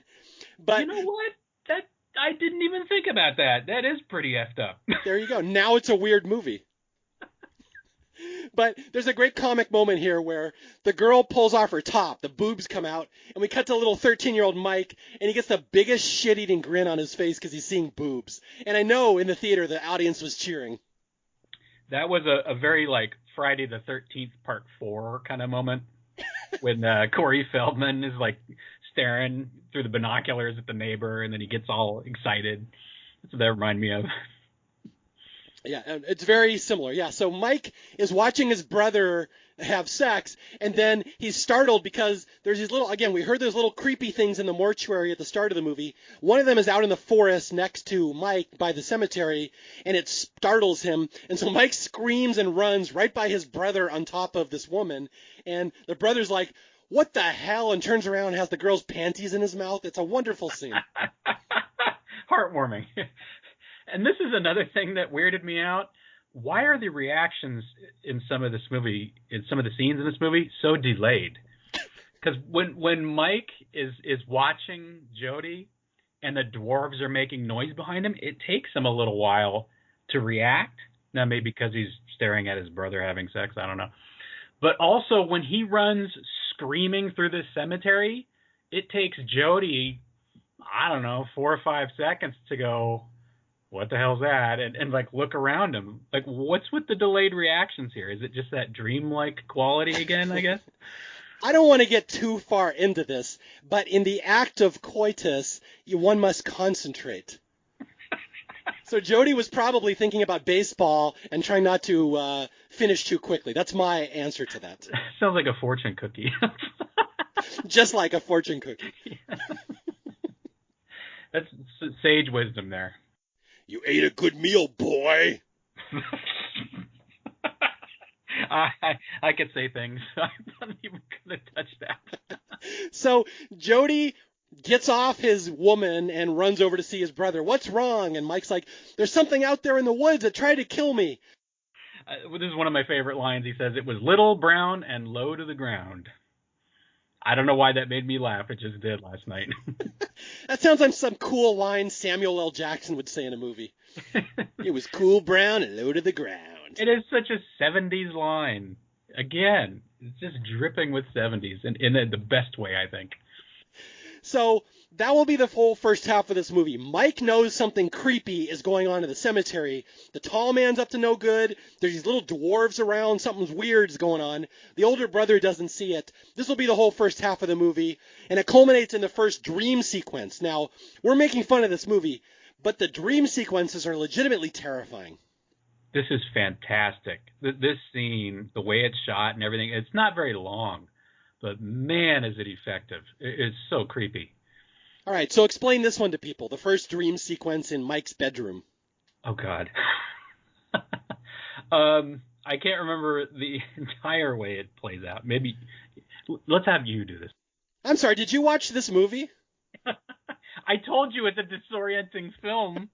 But you know what? I didn't even think about that. That is pretty effed up. There you go. Now it's a weird movie. But there's a great comic moment here where the girl pulls off her top, the boobs come out, and we cut to little 13-year-old Mike, and he gets the biggest shit-eating grin on his face because he's seeing boobs. And I know in the theater the audience was cheering. That was a very, like, Friday the 13th Part 4 kind of moment when Corey Feldman is, like, staring through the binoculars at the neighbor, and then he gets all excited. That's what that reminded me of. Yeah, it's very similar. Yeah, so Mike is watching his brother have sex, and then he's startled because there's these little, again, we heard those little creepy things in the mortuary at the start of the movie. One of them is out in the forest next to Mike by the cemetery, and it startles him. And so Mike screams and runs right by his brother on top of this woman, and the brother's like, what the hell, and turns around and has the girl's panties in his mouth. It's a wonderful scene. Heartwarming. And this is another thing that weirded me out. Why are the reactions in some of the scenes in this movie, so delayed? Because when Mike is watching Jody and the dwarves are making noise behind him, it takes him a little while to react. Now, maybe because he's staring at his brother having sex, I don't know. But also, when he runs screaming through this cemetery, it takes Jody, I don't know, 4 or 5 seconds to go, what the hell's that? And like look around him. Like, what's with the delayed reactions here? Is it just that dreamlike quality again, I guess? I don't want to get too far into this, but in the act of coitus, one must concentrate. So Jody was probably thinking about baseball and trying not to finish too quickly. That's my answer to that. Sounds like a fortune cookie. Just like a fortune cookie. Yeah. That's sage wisdom there. You ate a good meal, boy. I could say things. I'm not even going to touch that. So Jody gets off his woman and runs over to see his brother. What's wrong? And Mike's like, there's something out there in the woods that tried to kill me. This is one of my favorite lines. He says, "It was little, brown, and low to the ground." I don't know why that made me laugh. It just did last night. That sounds like some cool line Samuel L. Jackson would say in a movie. It was cool, brown, and low to the ground. It is such a 70s line. Again, it's just dripping with 70s in the best way, I think. So that will be the whole first half of this movie. Mike knows something creepy is going on in the cemetery. The tall man's up to no good. There's these little dwarves around. Something's weird is going on. The older brother doesn't see it. This will be the whole first half of the movie, and it culminates in the first dream sequence. Now, we're making fun of this movie, but the dream sequences are legitimately terrifying. This is fantastic. This scene, the way it's shot and everything, it's not very long, but man, is it effective. It's so creepy. All right, so explain this one to people. The first dream sequence in Mike's bedroom. Oh, God. I can't remember the entire way it plays out. Maybe let's have you do this. I'm sorry, did you watch this movie? I told you it's a disorienting film.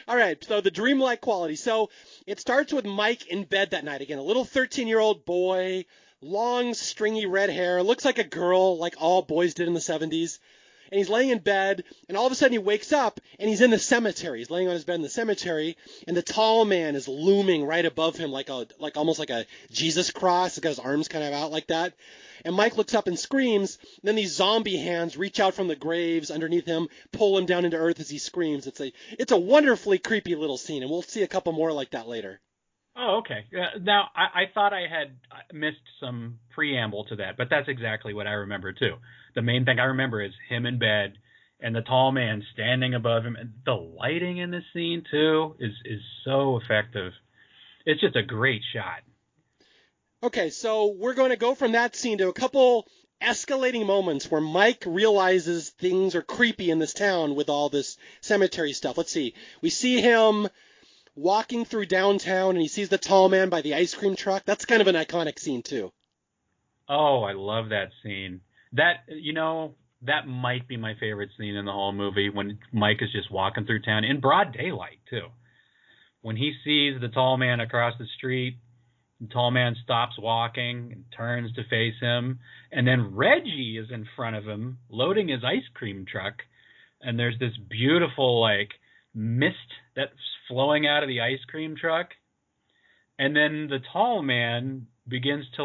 All right, so the dreamlike quality. So it starts with Mike in bed that night again, a little 13-year-old boy, long, stringy red hair, looks like a girl, like all boys did in the 70s. And he's laying in bed, and all of a sudden he wakes up, and he's in the cemetery. He's laying on his bed in the cemetery, and the tall man is looming right above him, like almost like a Jesus cross. He's got his arms kind of out like that. And Mike looks up and screams. And then these zombie hands reach out from the graves underneath him, pull him down into earth as he screams. It's a wonderfully creepy little scene, and we'll see a couple more like that later. Oh, okay. Now, I thought I had missed some preamble to that, but that's exactly what I remember, too. The main thing I remember is him in bed and the tall man standing above him. And the lighting in this scene, too, is so effective. It's just a great shot. Okay, so we're going to go from that scene to a couple escalating moments where Mike realizes things are creepy in this town with all this cemetery stuff. Let's see. We see him walking through downtown, and he sees the tall man by the ice cream truck. That's kind of an iconic scene, too. Oh, I love that scene. That might be my favorite scene in the whole movie, when Mike is just walking through town in broad daylight, too. When he sees the tall man across the street, the tall man stops walking and turns to face him, and then Reggie is in front of him loading his ice cream truck, and there's this beautiful, mist that's flowing out of the ice cream truck, and then the tall man begins to,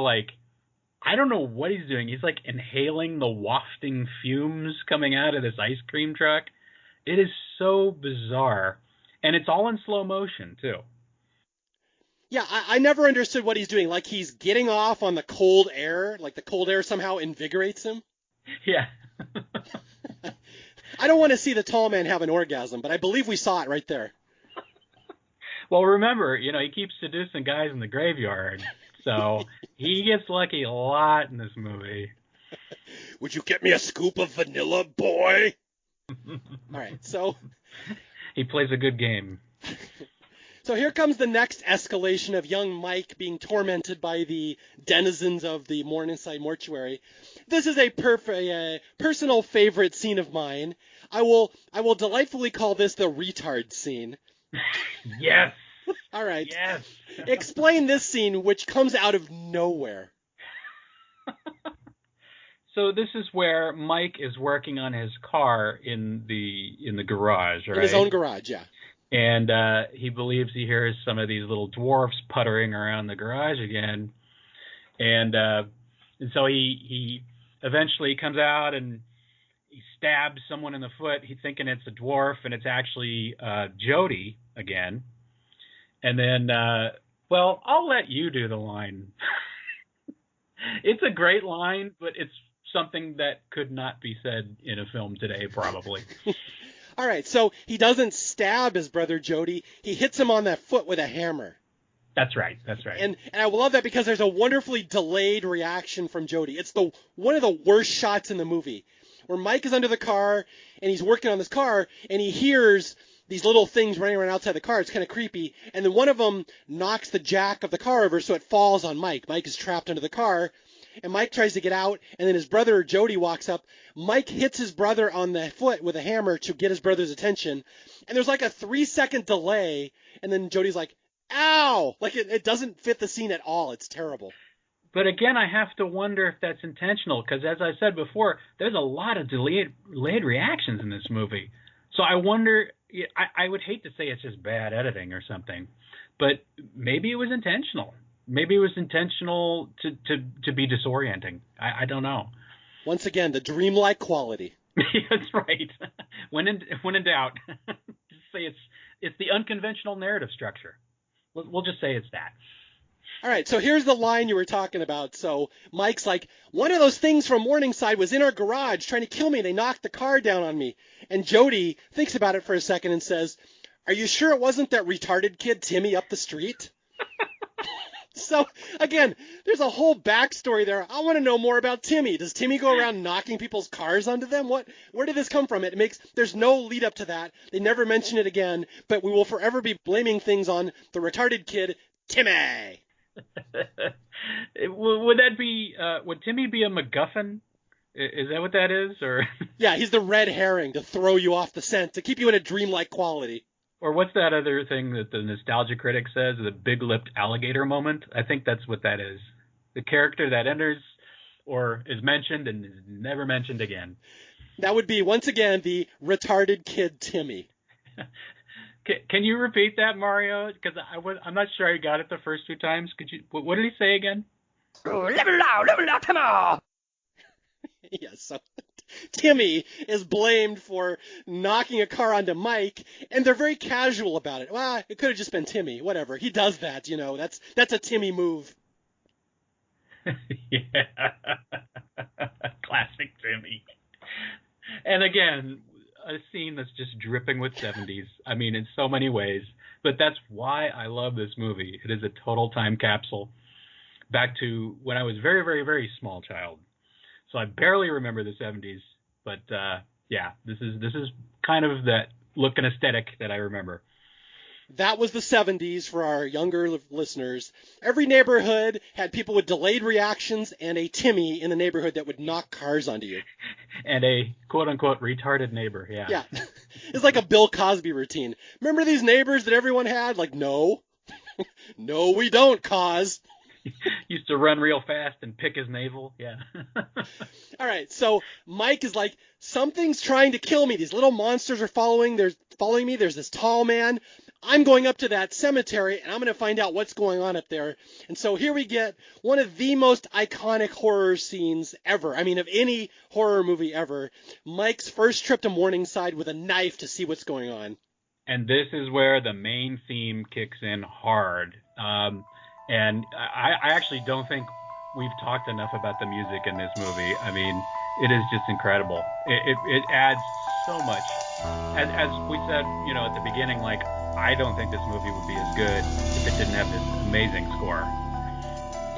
I don't know what he's doing. He's inhaling the wafting fumes coming out of this ice cream truck. It is so bizarre. And it's all in slow motion, too. Yeah, I never understood what he's doing. Like he's getting off on the cold air, like the cold air somehow invigorates him. Yeah. I don't want to see the tall man have an orgasm, but I believe we saw it right there. Well, remember, he keeps seducing guys in the graveyard. So he gets lucky a lot in this movie. Would you get me a scoop of vanilla, boy? All right, so he plays a good game. So here comes the next escalation of young Mike being tormented by the denizens of the Morningside Mortuary. This is a personal favorite scene of mine. I will delightfully call this the retard scene. Yes. All right. Yes. Explain this scene, which comes out of nowhere. So this is where Mike is working on his car in the garage, right? In his own garage, yeah. And he believes he hears some of these little dwarfs puttering around the garage again. And so he eventually comes out and he stabs someone in the foot. He's thinking it's a dwarf, and it's actually Jody again. And then, I'll let you do the line. It's a great line, but it's something that could not be said in a film today, probably. All right, so he doesn't stab his brother Jody. He hits him on that foot with a hammer. That's right. And I love that because there's a wonderfully delayed reaction from Jody. It's one of the worst shots in the movie, where Mike is under the car, and he's working on this car, and he hears these little things running around outside the car. It's kind of creepy. And then one of them knocks the jack of the car over so it falls on Mike. Mike is trapped under the car. and Mike tries to get out, and then his brother Jody walks up. Mike hits his brother on the foot with a hammer to get his brother's attention, and there's like a 3-second delay, and then Jody's like, ow! Like it doesn't fit the scene at all. It's terrible. But again, I have to wonder if that's intentional, because as I said before, there's a lot of delayed reactions in this movie. So I wonder, I would hate to say it's just bad editing or something, but maybe it was intentional. Maybe it was intentional to be disorienting. I don't know. Once again, the dreamlike quality. That's right. When in doubt, just say it's the unconventional narrative structure. We'll just say it's that. All right, so here's the line you were talking about. So Mike's like, one of those things from Morningside was in our garage trying to kill me. They knocked the car down on me. And Jody thinks about it for a second and says, are you sure it wasn't that retarded kid Timmy up the street? So, again, there's a whole backstory there. I want to know more about Timmy. Does Timmy go around knocking people's cars onto them? Where did this come from? There's no lead up to that. They never mention it again, but we will forever be blaming things on the retarded kid, Timmy. Would Timmy be a MacGuffin? Is that what that is? Or yeah, he's the red herring to throw you off the scent, to keep you in a dreamlike quality. Or what's that other thing that the nostalgia critic says, the big-lipped alligator moment? I think that's what that is. The character that enters or is mentioned and is never mentioned again. That would be, once again, the retarded kid Timmy. Can you repeat that, Mario? Because I'm not sure I got it the first 2 times. Could you? What did he say again? Level out, come on! Yes, so Timmy is blamed for knocking a car onto Mike, and they're very casual about it. Well, it could have just been Timmy. Whatever. He does that, That's a Timmy move. Yeah. Classic Timmy. And again, a scene that's just dripping with 70s. I mean, in so many ways. But that's why I love this movie. It is a total time capsule back to when I was a very, very, very small child. So I barely remember the 70s. But, yeah, this is kind of that look and aesthetic that I remember. That was the 70s for our younger listeners. Every neighborhood had people with delayed reactions and a Timmy in the neighborhood that would knock cars onto you. And a quote-unquote retarded neighbor, yeah. Yeah. It's like a Bill Cosby routine. Remember these neighbors that everyone had? Like, no. No, we don't, Cos. Used to run real fast and pick his navel, yeah. All right, so Mike is like, something's trying to kill me. These little monsters are following me. There's this tall man. I'm going up to that cemetery, and I'm going to find out what's going on up there. And so here we get one of the most iconic horror scenes ever. I mean, of any horror movie ever. Mike's first trip to Morningside with a knife to see what's going on. And this is where the main theme kicks in hard. And I actually don't think we've talked enough about the music in this movie. I mean, it is just incredible. It adds so much. As we said, at the beginning, like, I don't think this movie would be as good if it didn't have this amazing score.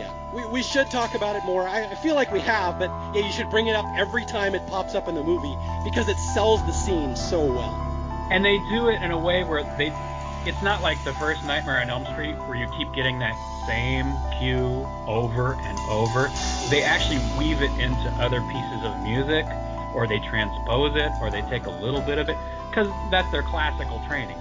Yeah, we should talk about it more. I feel like we have, but yeah, you should bring it up every time it pops up in the movie because it sells the scene so well. And they do it in a way where it's not like the first Nightmare on Elm Street where you keep getting that same cue over and over. They actually weave it into other pieces of music, or they transpose it, or they take a little bit of it, because that's their classical training,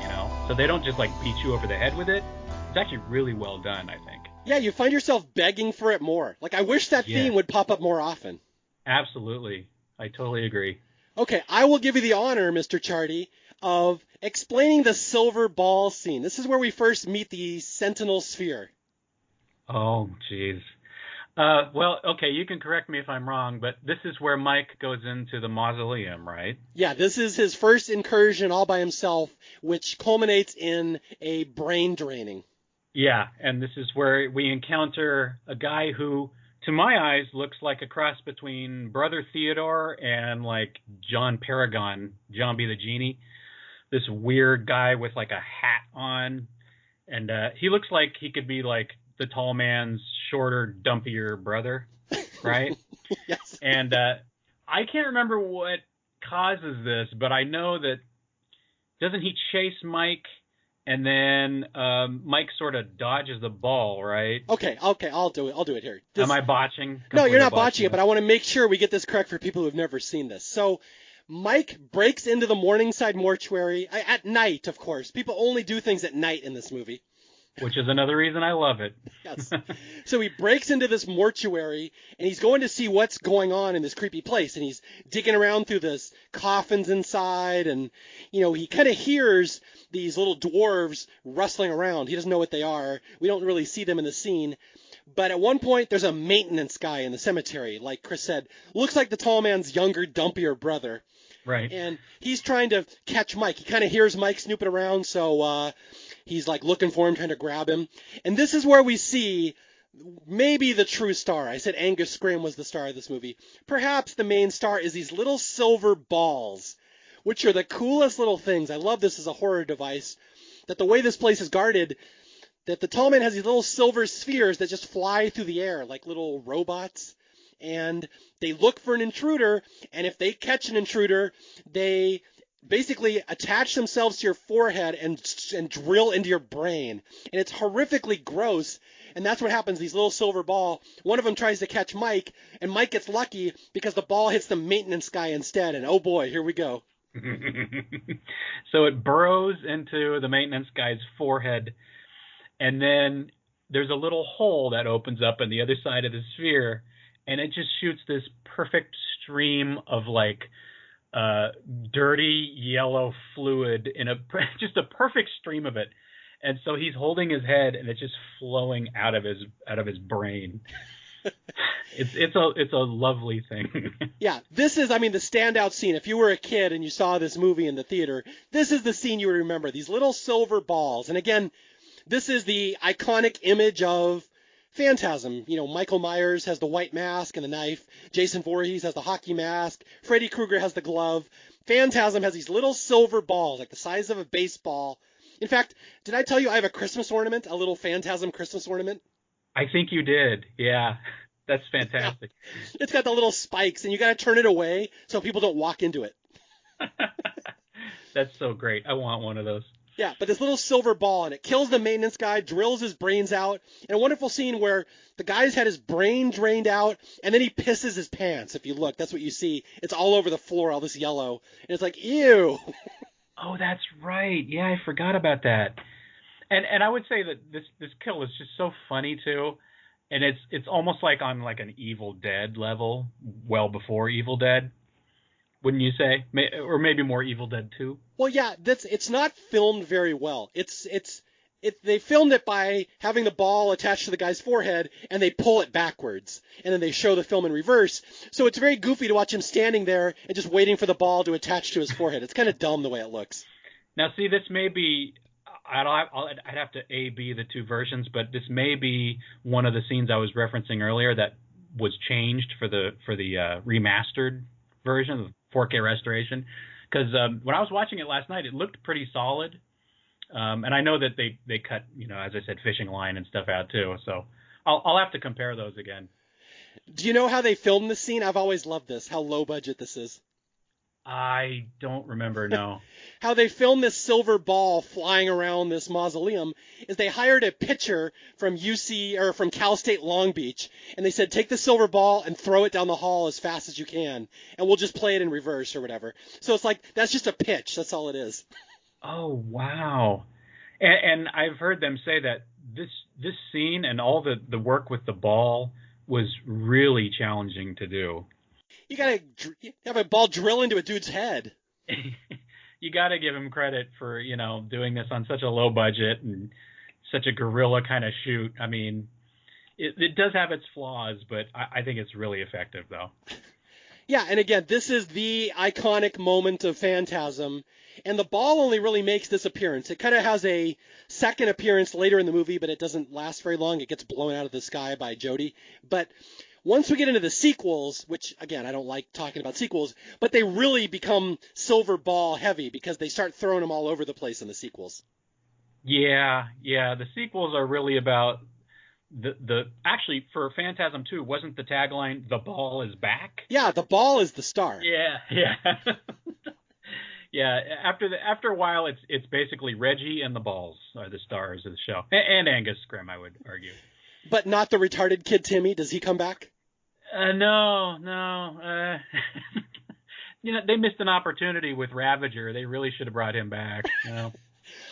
So they don't just like beat you over the head with it. It's actually really well done, I think. Yeah, you find yourself begging for it more. Like, I wish that theme would pop up more often. Absolutely. I totally agree. Okay, I will give you the honor, Mr. Chardi, of explaining the silver ball scene. This is where we first meet the Sentinel Sphere. Oh, jeez. Well, okay, you can correct me if I'm wrong, but this is where Mike goes into the mausoleum, right? Yeah, this is his first incursion all by himself, which culminates in a brain draining. Yeah, and this is where we encounter a guy who, to my eyes, looks like a cross between Brother Theodore and, like, John Paragon, John B. the Genie. This weird guy with, like, a hat on. And he looks like he could be, like, the tall man's shorter, dumpier brother, right? Yes. And I can't remember what causes this, but I know that doesn't he chase Mike and then Mike sort of dodges the ball, right? Okay, I'll do it here. Am I botching? No, you're not Completely botching it, but I want to make sure we get this correct for people who've never seen this. So Mike breaks into the Morningside mortuary at night, of course. People only do things at night in this movie. Which is another reason I love it. Yes. So he breaks into this mortuary, and he's going to see what's going on in this creepy place. And he's digging around through this coffins inside, and, he kind of hears these little dwarves rustling around. He doesn't know what they are. We don't really see them in the scene. But at one point, there's a maintenance guy in the cemetery, like Chris said. Looks like the tall man's younger, dumpier brother. Right. And he's trying to catch Mike. He kind of hears Mike snooping around, so he's like looking for him, trying to grab him. And this is where we see maybe the true star. I said Angus Scrimm was the star of this movie. Perhaps the main star is these little silver balls, which are the coolest little things. I love this as a horror device, that the way this place is guarded, that the tall man has these little silver spheres that just fly through the air like little robots. And they look for an intruder, and if they catch an intruder, they basically attach themselves to your forehead and drill into your brain. And it's horrifically gross, and that's what happens. These little silver ball, one of them tries to catch Mike, and Mike gets lucky because the ball hits the maintenance guy instead, and oh boy, here we go. So it burrows into the maintenance guy's forehead, and then there's a little hole that opens up on the other side of the sphere, and it just shoots this perfect stream of dirty yellow fluid in just a perfect stream of it. And so he's holding his head, and it's just flowing out of his brain. It's a lovely thing. Yeah, this is, the standout scene. If you were a kid and you saw this movie in the theater, this is the scene you would remember. These little silver balls. And again, this is the iconic image of Phantasm. Michael Myers has the white mask and the knife. Jason Voorhees has the hockey mask. Freddy Krueger has the glove. Phantasm has these little silver balls, like the size of a baseball. In fact, did I tell you I have a Christmas ornament, a little Phantasm Christmas ornament? I think you did. Yeah, that's fantastic. Yeah. It's got the little spikes, and you got to turn it away so people don't walk into it. That's so great. I want one of those. Yeah, but this little silver ball, and it kills the maintenance guy, drills his brains out, and a wonderful scene where the guy's had his brain drained out, and then he pisses his pants. If you look, that's what you see. It's all over the floor, all this yellow, and it's like, ew. Oh, that's right. Yeah, I forgot about that. And I would say that this kill is just so funny too, and it's almost like on like an Evil Dead level, well before Evil Dead. Wouldn't you say? Or maybe more Evil Dead 2? Well, yeah, it's not filmed very well. They filmed it by having the ball attached to the guy's forehead, and they pull it backwards, and then they show the film in reverse. So it's very goofy to watch him standing there and just waiting for the ball to attach to his forehead. It's kind of dumb the way it looks. Now, see, this may be I'd have to A/B the two versions, but this may be one of the scenes I was referencing earlier that was changed for the remastered version, the 4K restoration. Because when I was watching it last night, it looked pretty solid. And I know that they cut, as I said, fishing line and stuff out too. So I'll have to compare those again. Do you know how they filmed this scene? I've always loved this, how low budget this is. I don't remember, no. How they filmed this silver ball flying around this mausoleum is they hired a pitcher from from Cal State Long Beach, and they said, take the silver ball and throw it down the hall as fast as you can, and we'll just play it in reverse or whatever. So it's like, that's just a pitch. That's all it is. Oh, wow. And I've heard them say that this scene and all the work with the ball was really challenging to do. You gotta have a ball drill into a dude's head. You gotta give him credit for, doing this on such a low budget and such a guerrilla kind of shoot. I mean, it does have its flaws, but I think it's really effective, though. Yeah, and again, this is the iconic moment of Phantasm, and the ball only really makes this appearance. It kind of has a second appearance later in the movie, but it doesn't last very long. It gets blown out of the sky by Jody. But once we get into the sequels, which, again, I don't like talking about sequels, but they really become silver ball heavy because they start throwing them all over the place in the sequels. Yeah. The sequels are really about actually, for Phantasm 2, wasn't the tagline, "The ball is back"? Yeah, the ball is the star. Yeah. Yeah, after a while, it's basically Reggie and the Balls are the stars of the show, and Angus Scrimm, I would argue. But not the retarded kid Timmy. Does he come back? No. They missed an opportunity with Ravager. They really should have brought him back.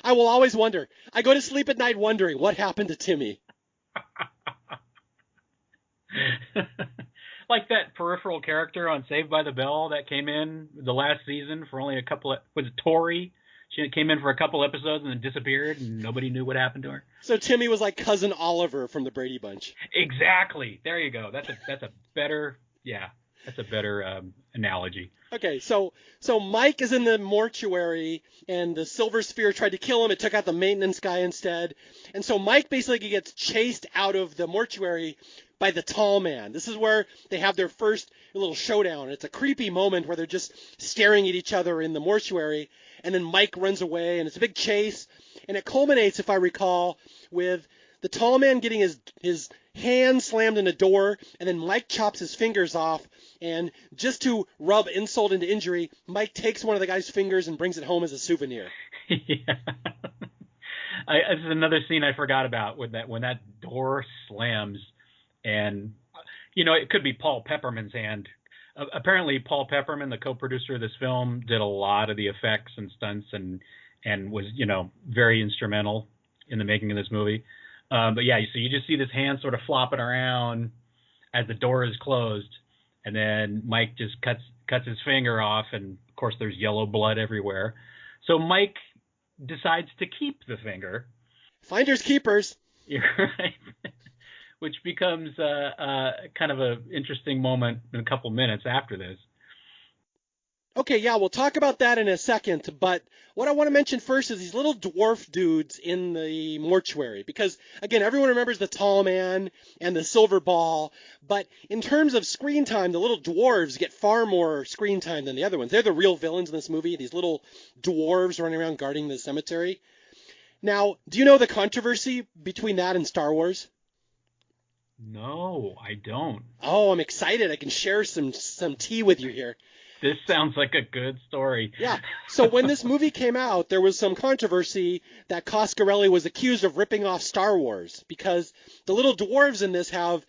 I will always wonder. I go to sleep at night wondering what happened to Timmy. Like that peripheral character on Saved by the Bell that came in the last season for only a couple of, was it Tori? She came in for a couple episodes and then disappeared and nobody knew what happened to her. So Timmy was like Cousin Oliver from the Brady Bunch. Exactly. There you go. That's a better analogy. Okay, so Mike is in the mortuary, and the silver sphere tried to kill him. It took out the maintenance guy instead. And so Mike basically gets chased out of the mortuary by the tall man. This is where they have their first little showdown. It's a creepy moment where they're just staring at each other in the mortuary, and then Mike runs away, and it's a big chase. And it culminates, if I recall, with the tall man getting his hand slammed in a door, and then Mike chops his fingers off. And just to rub insult into injury, Mike takes one of the guy's fingers and brings it home as a souvenir. Yeah. This is another scene I forgot about when that door slams, and it could be Paul Pepperman's hand. Apparently, Paul Pepperman, the co-producer of this film, did a lot of the effects and stunts and was very instrumental in the making of this movie. But yeah, so you just see this hand sort of flopping around as the door is closed. And then Mike just cuts his finger off, and of course there's yellow blood everywhere. So Mike decides to keep the finger. Finders keepers. You're right. Which becomes kind of an interesting moment in a couple minutes after this. Okay, yeah, we'll talk about that in a second, but what I want to mention first is these little dwarf dudes in the mortuary, because, again, everyone remembers the tall man and the silver ball, but in terms of screen time, the little dwarves get far more screen time than the other ones. They're the real villains in this movie, these little dwarves running around guarding the cemetery. Now, do you know the controversy between that and Star Wars? No, I don't. Oh, I'm excited. I can share some tea with you here. This sounds like a good story. Yeah. So when this movie came out, there was some controversy that Coscarelli was accused of ripping off Star Wars because the little dwarves in this have,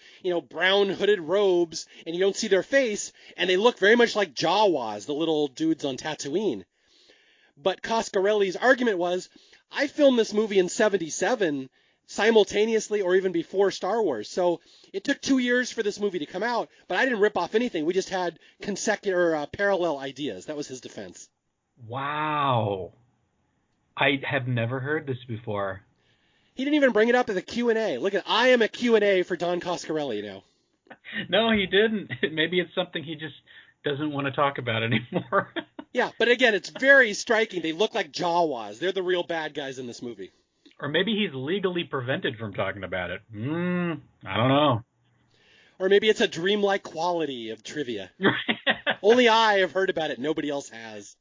brown hooded robes and you don't see their face, and they look very much like Jawas, the little dudes on Tatooine. But Coscarelli's argument was, I filmed this movie in 1977 simultaneously or even before Star Wars. So it took 2 years for this movie to come out, but I didn't rip off anything. We just had parallel ideas. That was his defense. Wow. I have never heard this before. He didn't even bring it up as a Q&A. Look, I am a Q&A for Don Coscarelli now. No, he didn't. Maybe it's something he just doesn't want to talk about anymore. Yeah, but again, it's very striking. They look like Jawas. They're the real bad guys in this movie. Or maybe he's legally prevented from talking about it. I don't know. Or maybe it's a dreamlike quality of trivia. Only I have heard about it. Nobody else has.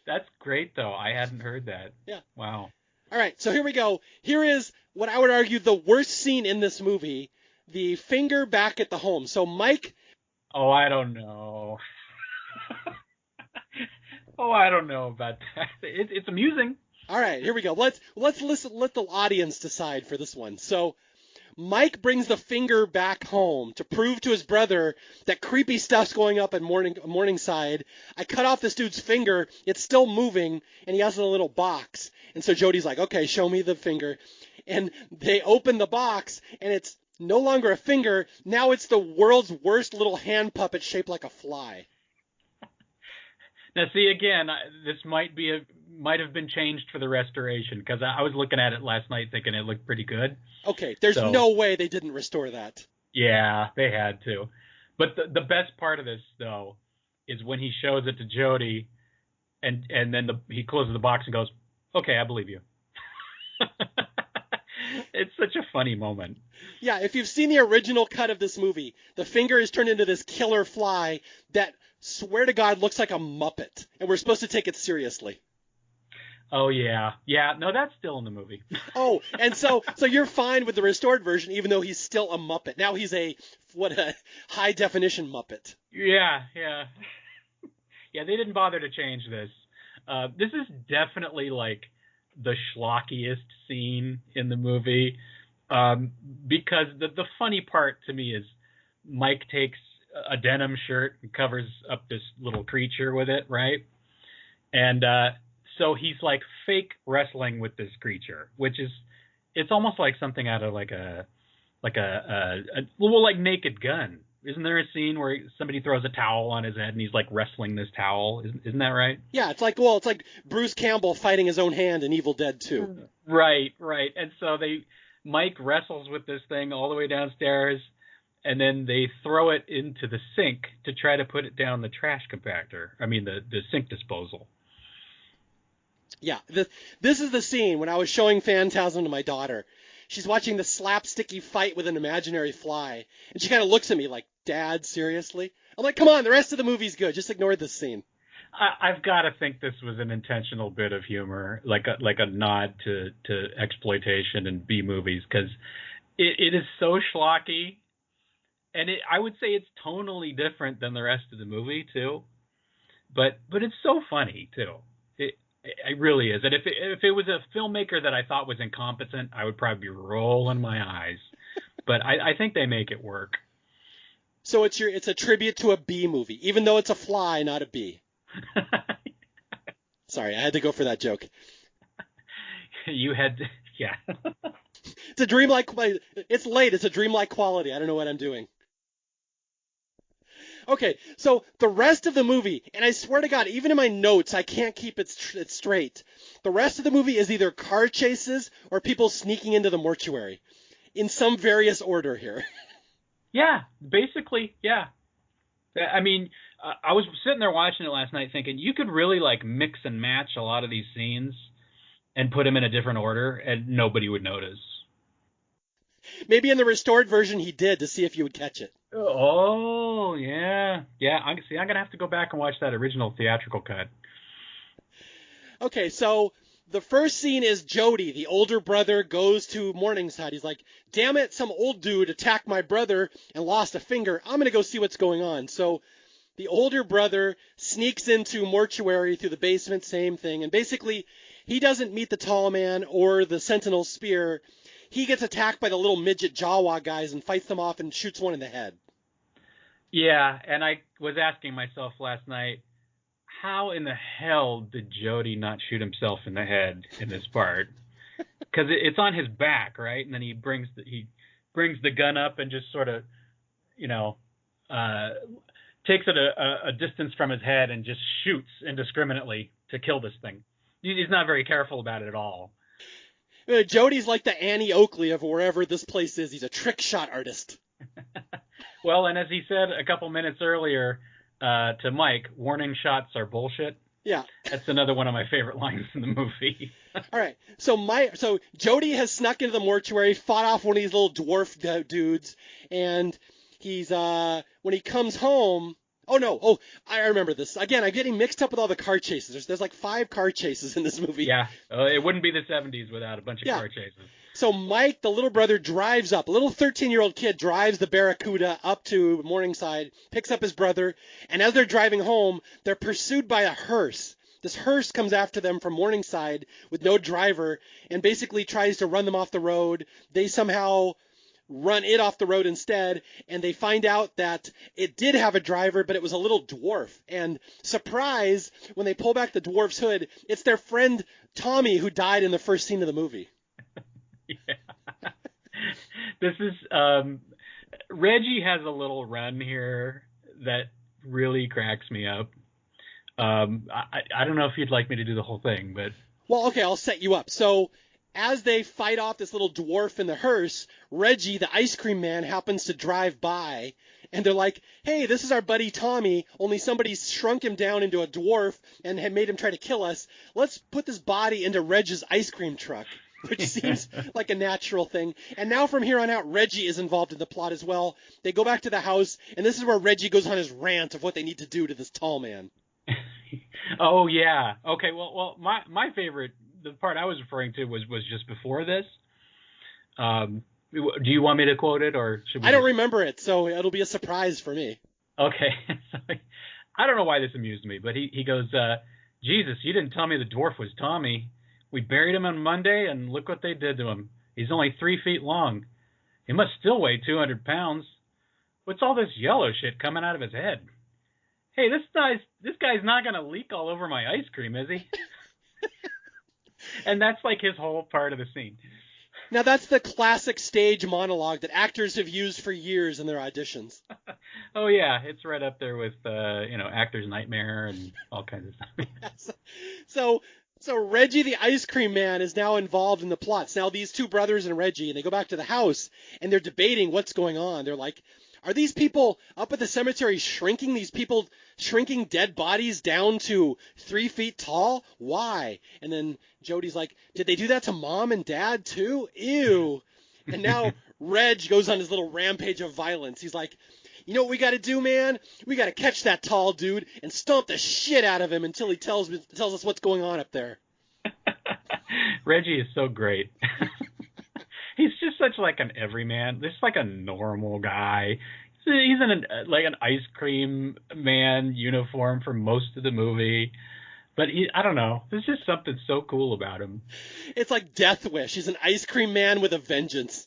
That's great, though. I hadn't heard that. Yeah. Wow. All right, so here we go. Here is what I would argue the worst scene in this movie, the finger back at the home. So Mike... Oh, I don't know. I don't know about that. It's amusing. All right, here we go. Let's listen. Let the audience decide for this one. So, Mike brings the finger back home to prove to his brother that creepy stuff's going up at Morningside. I cut off this dude's finger. It's still moving, and he has it in a little box. And so Jody's like, "Okay, show me the finger." And they open the box, and it's no longer a finger. Now it's the world's worst little hand puppet shaped like a fly. Now, see, again, this might have been changed for the restoration, because I was looking at it last night thinking it looked pretty good. Okay, there's no way they didn't restore that. Yeah, they had to. But the best part of this, though, is when he shows it to Jody, and then he closes the box and goes, "Okay, I believe you." It's such a funny moment. Yeah, if you've seen the original cut of this movie, the finger is turned into this killer fly that, swear to God, looks like a Muppet, and we're supposed to take it seriously. Oh, yeah. Yeah, no, that's still in the movie. Oh, and so you're fine with the restored version, even though he's still a Muppet. Now he's a high-definition Muppet. Yeah. Yeah, they didn't bother to change this. This is definitely like the schlockiest scene in the movie, because the funny part to me is Mike takes a denim shirt and covers up this little creature with it, right? And so he's like fake wrestling with this creature, which is, it's almost like something out of like a Naked Gun. Isn't there a scene where somebody throws a towel on his head and he's like wrestling this towel? Isn't that right? Yeah, it's like Bruce Campbell fighting his own hand in Evil Dead 2. Right. And so Mike wrestles with this thing all the way downstairs, and then they throw it into the sink to try to put it down the trash compactor. I mean, the sink disposal. Yeah, this is the scene when I was showing Phantasm to my daughter. She's watching the slapsticky fight with an imaginary fly, and she kind of looks at me like, Dad, seriously? I'm like, come on, the rest of the movie's good. Just ignore this scene. I've got to think this was an intentional bit of humor, like a nod to exploitation and B movies, because it is so schlocky, and I would say it's tonally different than the rest of the movie too, but it's so funny too. It really is. And if it was a filmmaker that I thought was incompetent, I would probably be rolling my eyes. But I think they make it work. So it's a tribute to a B movie, even though it's a fly, not a bee. Sorry, I had to go for that joke. You had to, yeah. It's a dreamlike. It's late. It's a dreamlike quality. I don't know what I'm doing. Okay, so the rest of the movie, and I swear to God, even in my notes, I can't keep it straight. The rest of the movie is either car chases or people sneaking into the mortuary, in some various order here. Yeah, basically, yeah. I mean, I was sitting there watching it last night thinking you could really like mix and match a lot of these scenes and put them in a different order and nobody would notice. Maybe in the restored version he did, to see if you would catch it. Oh, yeah. Yeah, I'm going to have to go back and watch that original theatrical cut. Okay, so the first scene is Jody, the older brother, goes to Morningside. He's like, damn it, some old dude attacked my brother and lost a finger. I'm going to go see what's going on. So the older brother sneaks into mortuary through the basement, same thing. And basically, he doesn't meet the tall man or the sentinel spear. He gets attacked by the little midget Jawa guys and fights them off and shoots one in the head. Yeah, and I was asking myself last night, how in the hell did Jody not shoot himself in the head in this part? Because it's on his back, right? And then he brings the gun up and just sort of, takes it a distance from his head and just shoots indiscriminately to kill this thing. He's not very careful about it at all. Jody's like the Annie Oakley of wherever this place is. He's a trick shot artist. Well, and as he said a couple minutes earlier to Mike, warning shots are bullshit. Yeah. That's another one of my favorite lines in the movie. All right. So Jody has snuck into the mortuary, fought off one of these little dwarf dudes, and he's when he comes home. Oh, no. Oh, I remember this. Again, I'm getting mixed up with all the car chases. There's like 5 car chases in this movie. Yeah. It wouldn't be the 70s without a bunch of car chases. So Mike, the little brother, drives up. A little 13-year-old kid drives the Barracuda up to Morningside, picks up his brother, and as they're driving home, they're pursued by a hearse. This hearse comes after them from Morningside with no driver and basically tries to run them off the road. They somehow run it off the road instead, and they find out that it did have a driver, but it was a little dwarf. And surprise, when they pull back the dwarf's hood, it's their friend Tommy who died in the first scene of the movie. Yeah. This is Reggie has a little run here that really cracks me up. I don't know if you'd like me to do the whole thing, but well, okay, I'll set you up. So as they fight off this little dwarf in the hearse, Reggie, the ice cream man, happens to drive by, and they're like, hey, this is our buddy Tommy, only somebody's shrunk him down into a dwarf and had made him try to kill us. Let's put this body into Reggie's ice cream truck, which seems like a natural thing. And now from here on out, Reggie is involved in the plot as well. They go back to the house, and this is where Reggie goes on his rant of what they need to do to this tall man. Oh, yeah. Okay, well, my favorite, the part I was referring to was just before this. Do you want me to quote it, or should we? I don't remember it, so it'll be a surprise for me. Okay. I don't know why this amused me, but he goes, Jesus, you didn't tell me the dwarf was Tommy. We buried him on Monday, and look what they did to him. He's only 3 feet long. He must still weigh 200 pounds. What's all this yellow shit coming out of his head? Hey, this guy's not going to leak all over my ice cream, is he? And that's like his whole part of the scene. Now, that's the classic stage monologue that actors have used for years in their auditions. Oh, yeah. It's right up there with, Actor's Nightmare and all kinds of stuff. So Reggie the ice cream man is now involved in the plots. Now, these two brothers and Reggie, and they go back to the house, and they're debating what's going on. They're like, are these people up at the cemetery shrinking? These people shrinking dead bodies down to 3 feet tall? Why? And then Jody's like, did they do that to Mom and Dad too? Ew. And now Reg goes on his little rampage of violence. He's like, you know what we got to do, man? We got to catch that tall dude and stomp the shit out of him until he tells us what's going on up there. Reggie is so great. He's just such like an everyman, just like a normal guy. He's in an ice cream man uniform for most of the movie. But I don't know. There's just something so cool about him. It's like Death Wish. He's an ice cream man with a vengeance.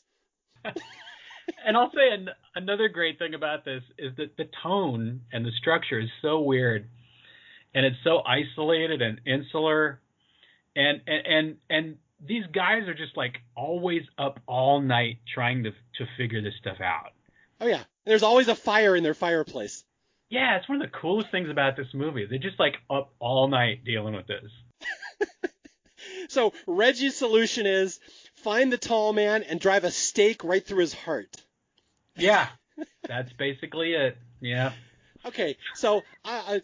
And I'll say another great thing about this is that the tone and the structure is so weird. And it's so isolated and insular. And these guys are just like always up all night trying to figure this stuff out. Oh, yeah. There's always a fire in their fireplace. Yeah, it's one of the coolest things about this movie. They're just like up all night dealing with this. So Reggie's solution is find the tall man and drive a stake right through his heart. Yeah, that's basically it. Yeah. Okay, so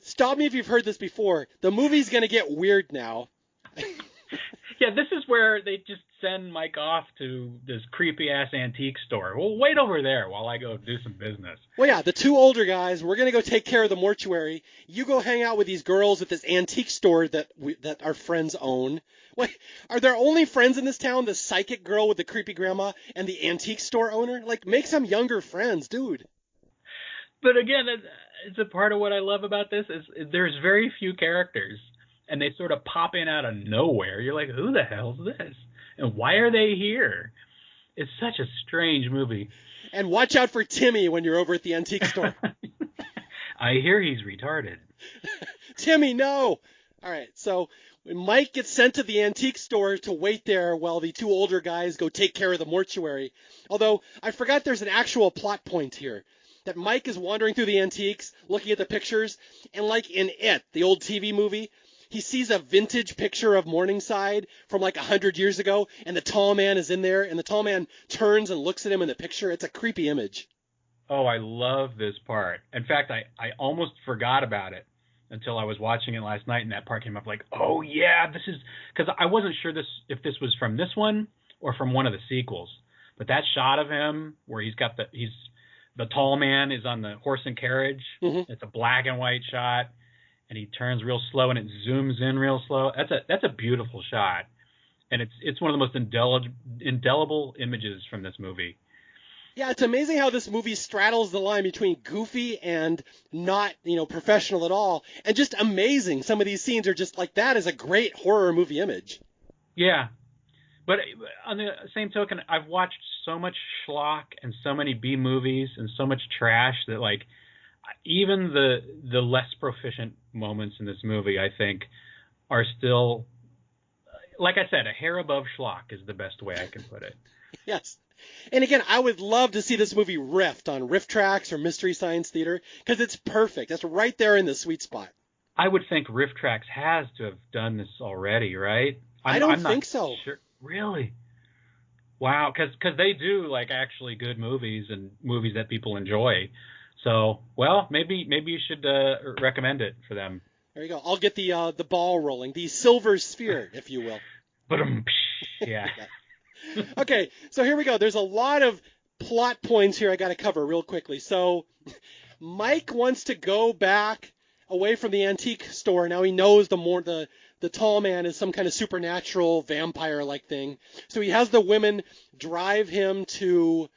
stop me if you've heard this before. The movie's going to get weird now. Yeah, this is where they just send Mike off to this creepy-ass antique store. Well, wait over there while I go do some business. Well, yeah, the two older guys, we're going to go take care of the mortuary. You go hang out with these girls at this antique store that our friends own. Wait, are there only friends in this town, the psychic girl with the creepy grandma and the antique store owner? Like, make some younger friends, dude. But again, it's a part of what I love about this is there's very few characters. And they sort of pop in out of nowhere. You're like, who the hell's this? And why are they here? It's such a strange movie. And watch out for Timmy when you're over at the antique store. I hear he's retarded. Timmy, no! All right, so when Mike gets sent to the antique store to wait there while the two older guys go take care of the mortuary. Although, I forgot there's an actual plot point here. That Mike is wandering through the antiques, looking at the pictures, and like in It, the old TV movie, he sees a vintage picture of Morningside from like 100 years ago, and the tall man is in there, and the tall man turns and looks at him in the picture. It's a creepy image. Oh, I love this part. In fact, I almost forgot about it until I was watching it last night, and that part came up like, oh, yeah, this is... Because I wasn't sure if this was from this one or from one of the sequels. But that shot of him where the tall man is on the horse and carriage. Mm-hmm. It's a black and white shot. And he turns real slow, and it zooms in real slow. That's a beautiful shot, and it's one of the most indelible images from this movie. Yeah, it's amazing how this movie straddles the line between goofy and not, professional at all, and just amazing. Some of these scenes are just like that is a great horror movie image. Yeah, but on the same token, I've watched so much schlock and so many B movies and so much trash that like. Even the less proficient moments in this movie, I think, are still, like I said, a hair above schlock is the best way I can put it. Yes. And again, I would love to see this movie riffed on Riff Trax or Mystery Science Theater because it's perfect. That's right there in the sweet spot. I would think Riff Trax has to have done this already, right? I don't think so. Sure. Really? Wow, because they do like actually good movies and movies that people enjoy. So, well, maybe you should recommend it for them. There you go. I'll get the ball rolling, the silver sphere, if you will. Yeah. Okay, so here we go. There's a lot of plot points here I got to cover real quickly. So, Mike wants to go back away from the antique store. Now he knows the tall man is some kind of supernatural vampire-like thing. So he has the women drive him to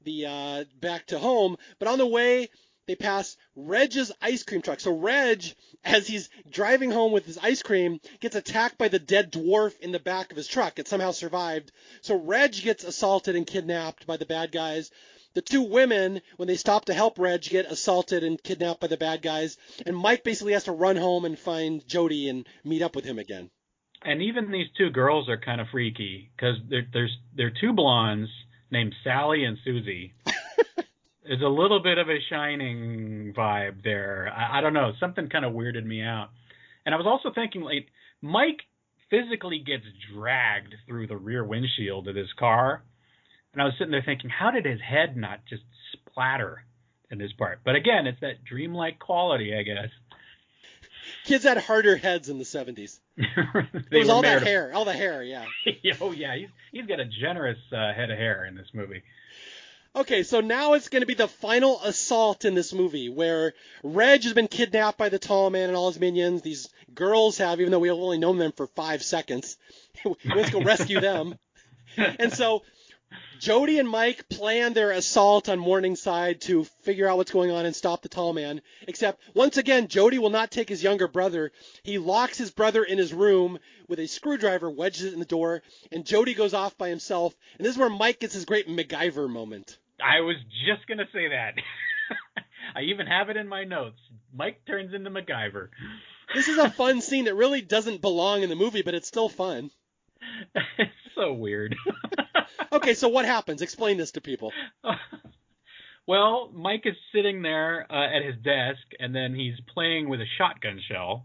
the back to home, but on the way they pass Reg's ice cream truck. So Reg, as he's driving home with his ice cream, gets attacked by the dead dwarf in the back of his truck. It somehow survived. So Reg gets assaulted and kidnapped by the bad guys. The two women, when they stop to help Reg, get assaulted and kidnapped by the bad guys. And Mike basically has to run home and find Jody and meet up with him again. And even these two girls are kind of freaky because they're two blondes named Sally and Susie. There's a little bit of a Shining vibe there. I don't know. Something kind of weirded me out. And I was also thinking, like, Mike physically gets dragged through the rear windshield of his car. And I was sitting there thinking, how did his head not just splatter in this part? But again, it's that dreamlike quality, I guess. Kids had harder heads in the 70s. It was all that hair. All the hair, yeah. Oh, yeah. He's got a generous head of hair in this movie. Okay, so now it's going to be the final assault in this movie where Reg has been kidnapped by the tall man and all his minions. These girls have, even though we've only known them for 5 seconds. Let's go rescue them. And so Jody and Mike plan their assault on Morningside to figure out what's going on and stop the tall man. Except, once again, Jody will not take his younger brother. He locks his brother in his room with a screwdriver, wedges it in the door, and Jody goes off by himself. And this is where Mike gets his great MacGyver moment. I was just going to say that. I even have it in my notes. Mike turns into MacGyver. This is a fun scene that really doesn't belong in the movie, but it's still fun. It's so weird. Okay, so what happens? Explain this to people. Well, Mike is sitting there at his desk, and then he's playing with a shotgun shell.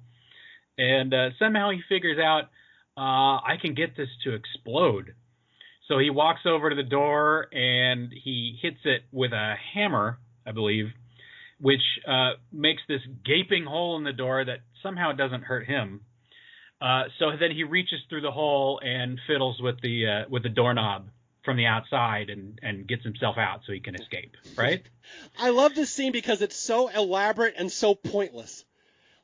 And somehow he figures out, I can get this to explode. So he walks over to the door, and he hits it with a hammer, I believe, which makes this gaping hole in the door that somehow doesn't hurt him. So then he reaches through the hole and fiddles with the doorknob from the outside and gets himself out so he can escape, right? I love this scene because it's so elaborate and so pointless.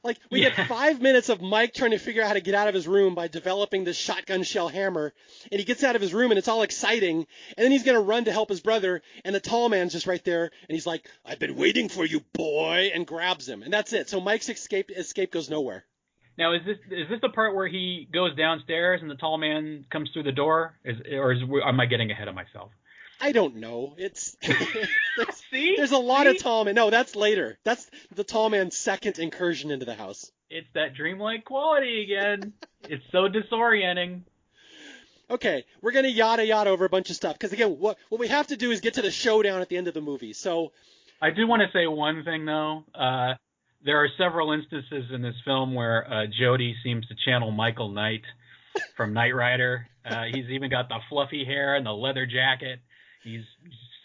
Like, we get 5 minutes of Mike trying to figure out how to get out of his room by developing this shotgun shell hammer, and he gets out of his room, and it's all exciting, and then he's going to run to help his brother, and the tall man's just right there, and he's like, "I've been waiting for you, boy," and grabs him, and that's it. So Mike's escape goes nowhere. Now, is this the part where he goes downstairs and the tall man comes through the door? Am I getting ahead of myself? I don't know. There's a lot of tall men. No, that's later. That's the tall man's second incursion into the house. It's that dreamlike quality again. It's so disorienting. Okay, we're going to yada over a bunch of stuff. Because, again, what we have to do is get to the showdown at the end of the movie. So I do want to say one thing, though. There are several instances in this film where Jody seems to channel Michael Knight from Knight Rider. He's even got the fluffy hair and the leather jacket. He's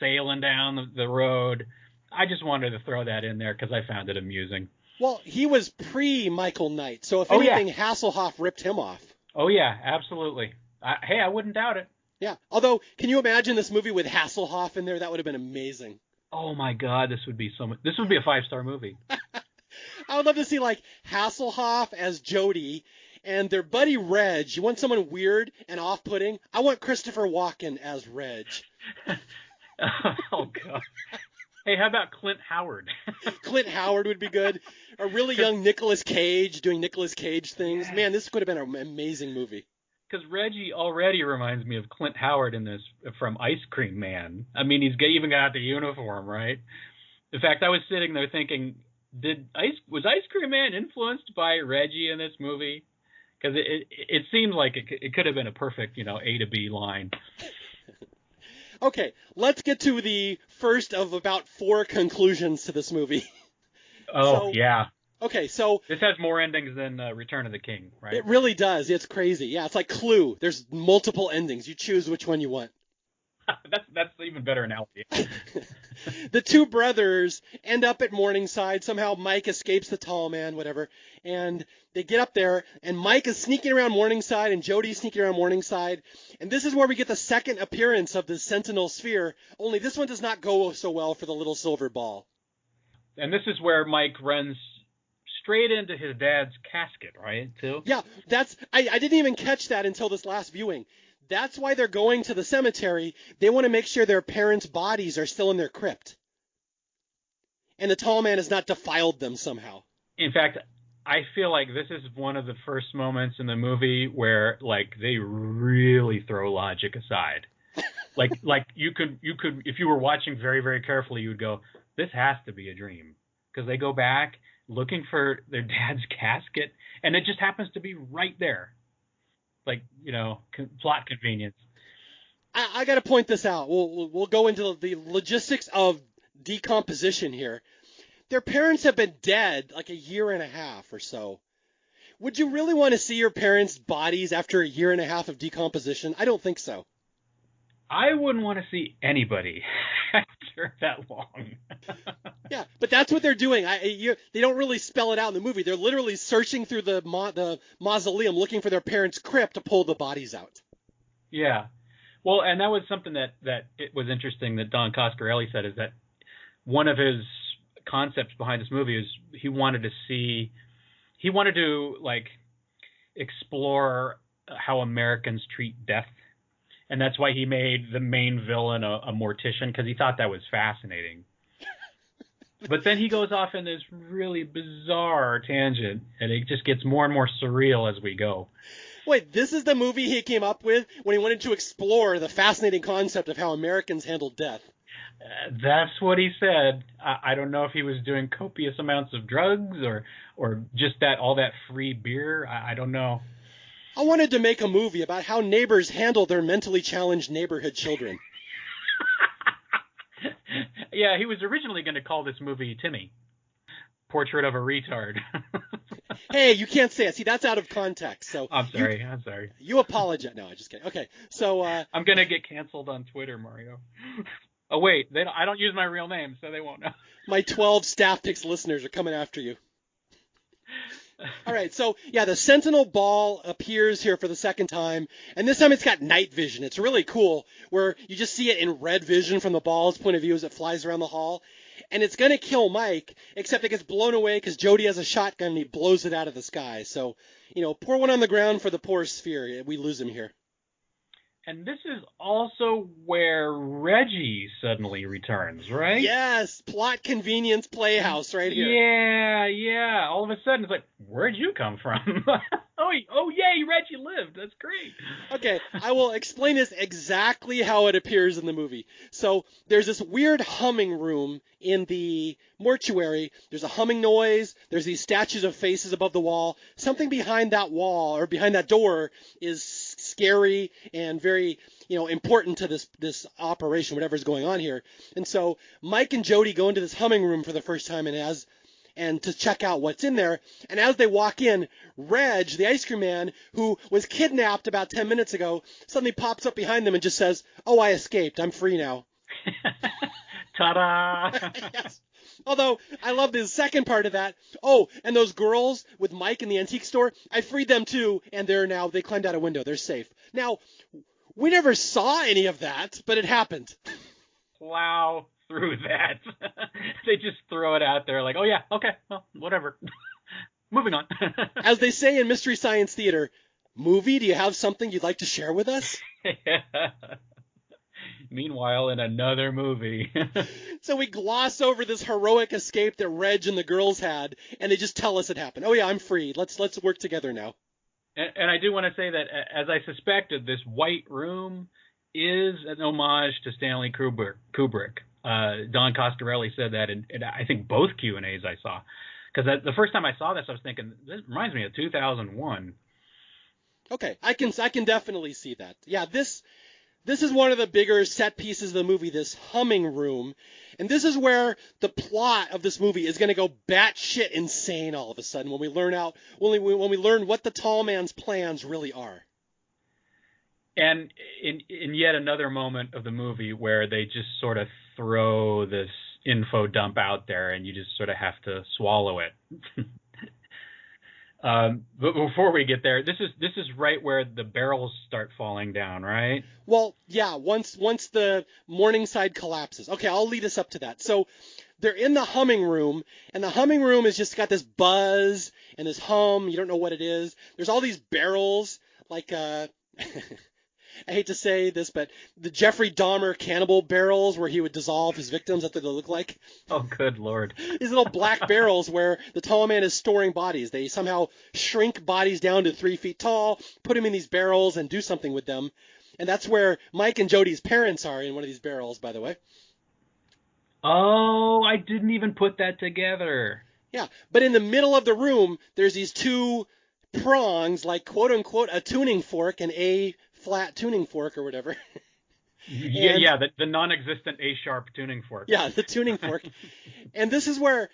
sailing down the road. I just wanted to throw that in there because I found it amusing. Well, he was pre-Michael Knight, so if anything, Hasselhoff ripped him off. Oh, yeah, absolutely. I wouldn't doubt it. Yeah, although, can you imagine this movie with Hasselhoff in there? That would have been amazing. Oh, my God, this would be so much. This would be a 5-star movie. I would love to see, like, Hasselhoff as Jody and their buddy Reg. You want someone weird and off-putting? I want Christopher Walken as Reg. Oh, God. Hey, how about Clint Howard? Clint Howard would be good. A really young Nicolas Cage doing Nicolas Cage things. Yeah. Man, this could have been an amazing movie. Because Reggie already reminds me of Clint Howard in this from Ice Cream Man. I mean, he's even got the uniform, right? In fact, I was sitting there thinking, was Ice Cream Man influenced by Reggie in this movie? Because it seems like it could have been a perfect, A to B line. Okay, let's get to the first of about 4 conclusions to this movie. Yeah. Okay, so this has more endings than Return of the King, right? It really does. It's crazy. Yeah, it's like Clue. There's multiple endings. You choose which one you want. That's even better analogy. The two brothers end up at Morningside. Somehow Mike escapes the tall man, whatever, and they get up there, and Mike is sneaking around Morningside, and Jody's sneaking around Morningside, and this is where we get the second appearance of the Sentinel Sphere, only this one does not go so well for the little silver ball. And this is where Mike runs straight into his dad's casket, right, too? Yeah, I didn't even catch that until this last viewing. That's why they're going to the cemetery. They want to make sure their parents' bodies are still in their crypt. and the tall man has not defiled them somehow. In fact, I feel like this is one of the first moments in the movie where like they really throw logic aside. like you could if you were watching very, very carefully, you would go, this has to be a dream, because they go back looking for their dad's casket and it just happens to be right there. Like, plot convenience. I got to point this out. We'll go into the logistics of decomposition here. Their parents have been dead like a year and a half or so. Would you really want to see your parents' bodies after a year and a half of decomposition? I don't think so. I wouldn't want to see anybody after that long. Yeah, but that's what they're doing. They don't really spell it out in the movie. They're literally searching through the mausoleum looking for their parents' crypt to pull the bodies out. Yeah. Well, and that was something that it was interesting that Don Coscarelli said, is that one of his concepts behind this movie is he wanted to like explore how Americans treat death. And that's why he made the main villain a mortician, because he thought that was fascinating. But then he goes off in this really bizarre tangent, and it just gets more and more surreal as we go. Wait, this is the movie he came up with when he wanted to explore the fascinating concept of how Americans handle death? That's what he said. I don't know if he was doing copious amounts of drugs or just all that free beer. I don't know. I wanted to make a movie about how neighbors handle their mentally challenged neighborhood children. Yeah, he was originally going to call this movie Timmy, Portrait of a Retard. Hey, you can't say it. See, that's out of context. So I'm sorry. You apologize. No, I'm just kidding. Okay, so I'm going to get canceled on Twitter, Mario. Oh, wait, I don't use my real name, so they won't know. My 12 Staff Picks listeners are coming after you. All right, so yeah, the Sentinel ball appears here for the second time, and this time it's got night vision. It's really cool, where you just see it in red vision from the ball's point of view as it flies around the hall, and it's going to kill Mike, except it gets blown away because Jody has a shotgun and he blows it out of the sky. So, pour one on the ground for the poor sphere. We lose him here. And this is also where Reggie suddenly returns, right? Yes, plot convenience playhouse right here. Yeah. All of a sudden, it's like, where'd you come from? oh, yay, Reggie lived. That's great. Okay, I will explain this exactly how it appears in the movie. So there's this weird humming room in the mortuary. There's a humming noise. There's these statues of faces above the wall. Something behind that wall or behind that door is scary and very, important to this operation, whatever's going on here. And so Mike and Jody go into this humming room for the first time and to check out what's in there. And as they walk in, Reg, the ice cream man, who was kidnapped about 10 minutes ago, suddenly pops up behind them and just says, "Oh, I escaped. I'm free now." Ta-da! Yes. Although, I love the second part of that. Oh, and those girls with Mike in the antique store, I freed them too, and they climbed out a window. They're safe. Now, we never saw any of that, but it happened. Plow through that. They just throw it out there like, oh yeah, okay, well, whatever. Moving on. As they say in Mystery Science Theater, movie, do you have something you'd like to share with us? Meanwhile, in another movie. So we gloss over this heroic escape that Reg and the girls had, and they just tell us it happened. Oh yeah, I'm free. Let's work together now. And I do want to say that, as I suspected, this white room is an homage to Stanley Kubrick. Don Coscarelli said that in I think both Q&As I saw. Because the first time I saw this, I was thinking, this reminds me of 2001. Okay, I can definitely see that. Yeah, this is one of the bigger set pieces of the movie, this humming room. And this is where the plot of this movie is going to go batshit insane all of a sudden when we learn what the tall man's plans really are. And in yet another moment of the movie where they just sort of throw this info dump out there and you just sort of have to swallow it. But before we get there, this is right where the barrels start falling down, right? Well, yeah, once the Morningside collapses. Okay, I'll lead us up to that. So they're in the humming room, and the humming room has just got this buzz and this hum. You don't know what it is. There's all these barrels, like I hate to say this, but the Jeffrey Dahmer cannibal barrels where he would dissolve his victims, that's what they look like. Oh, good Lord. These little black barrels where the tall man is storing bodies. They somehow shrink bodies down to 3 feet tall, put them in these barrels, and do something with them. And that's where Mike and Jody's parents are, in one of these barrels, by the way. Oh, I didn't even put that together. Yeah, but in the middle of the room, there's these two prongs, like quote-unquote a tuning fork, an A-flat tuning fork or whatever. The non-existent A-sharp tuning fork. Yeah, the tuning fork. And this is where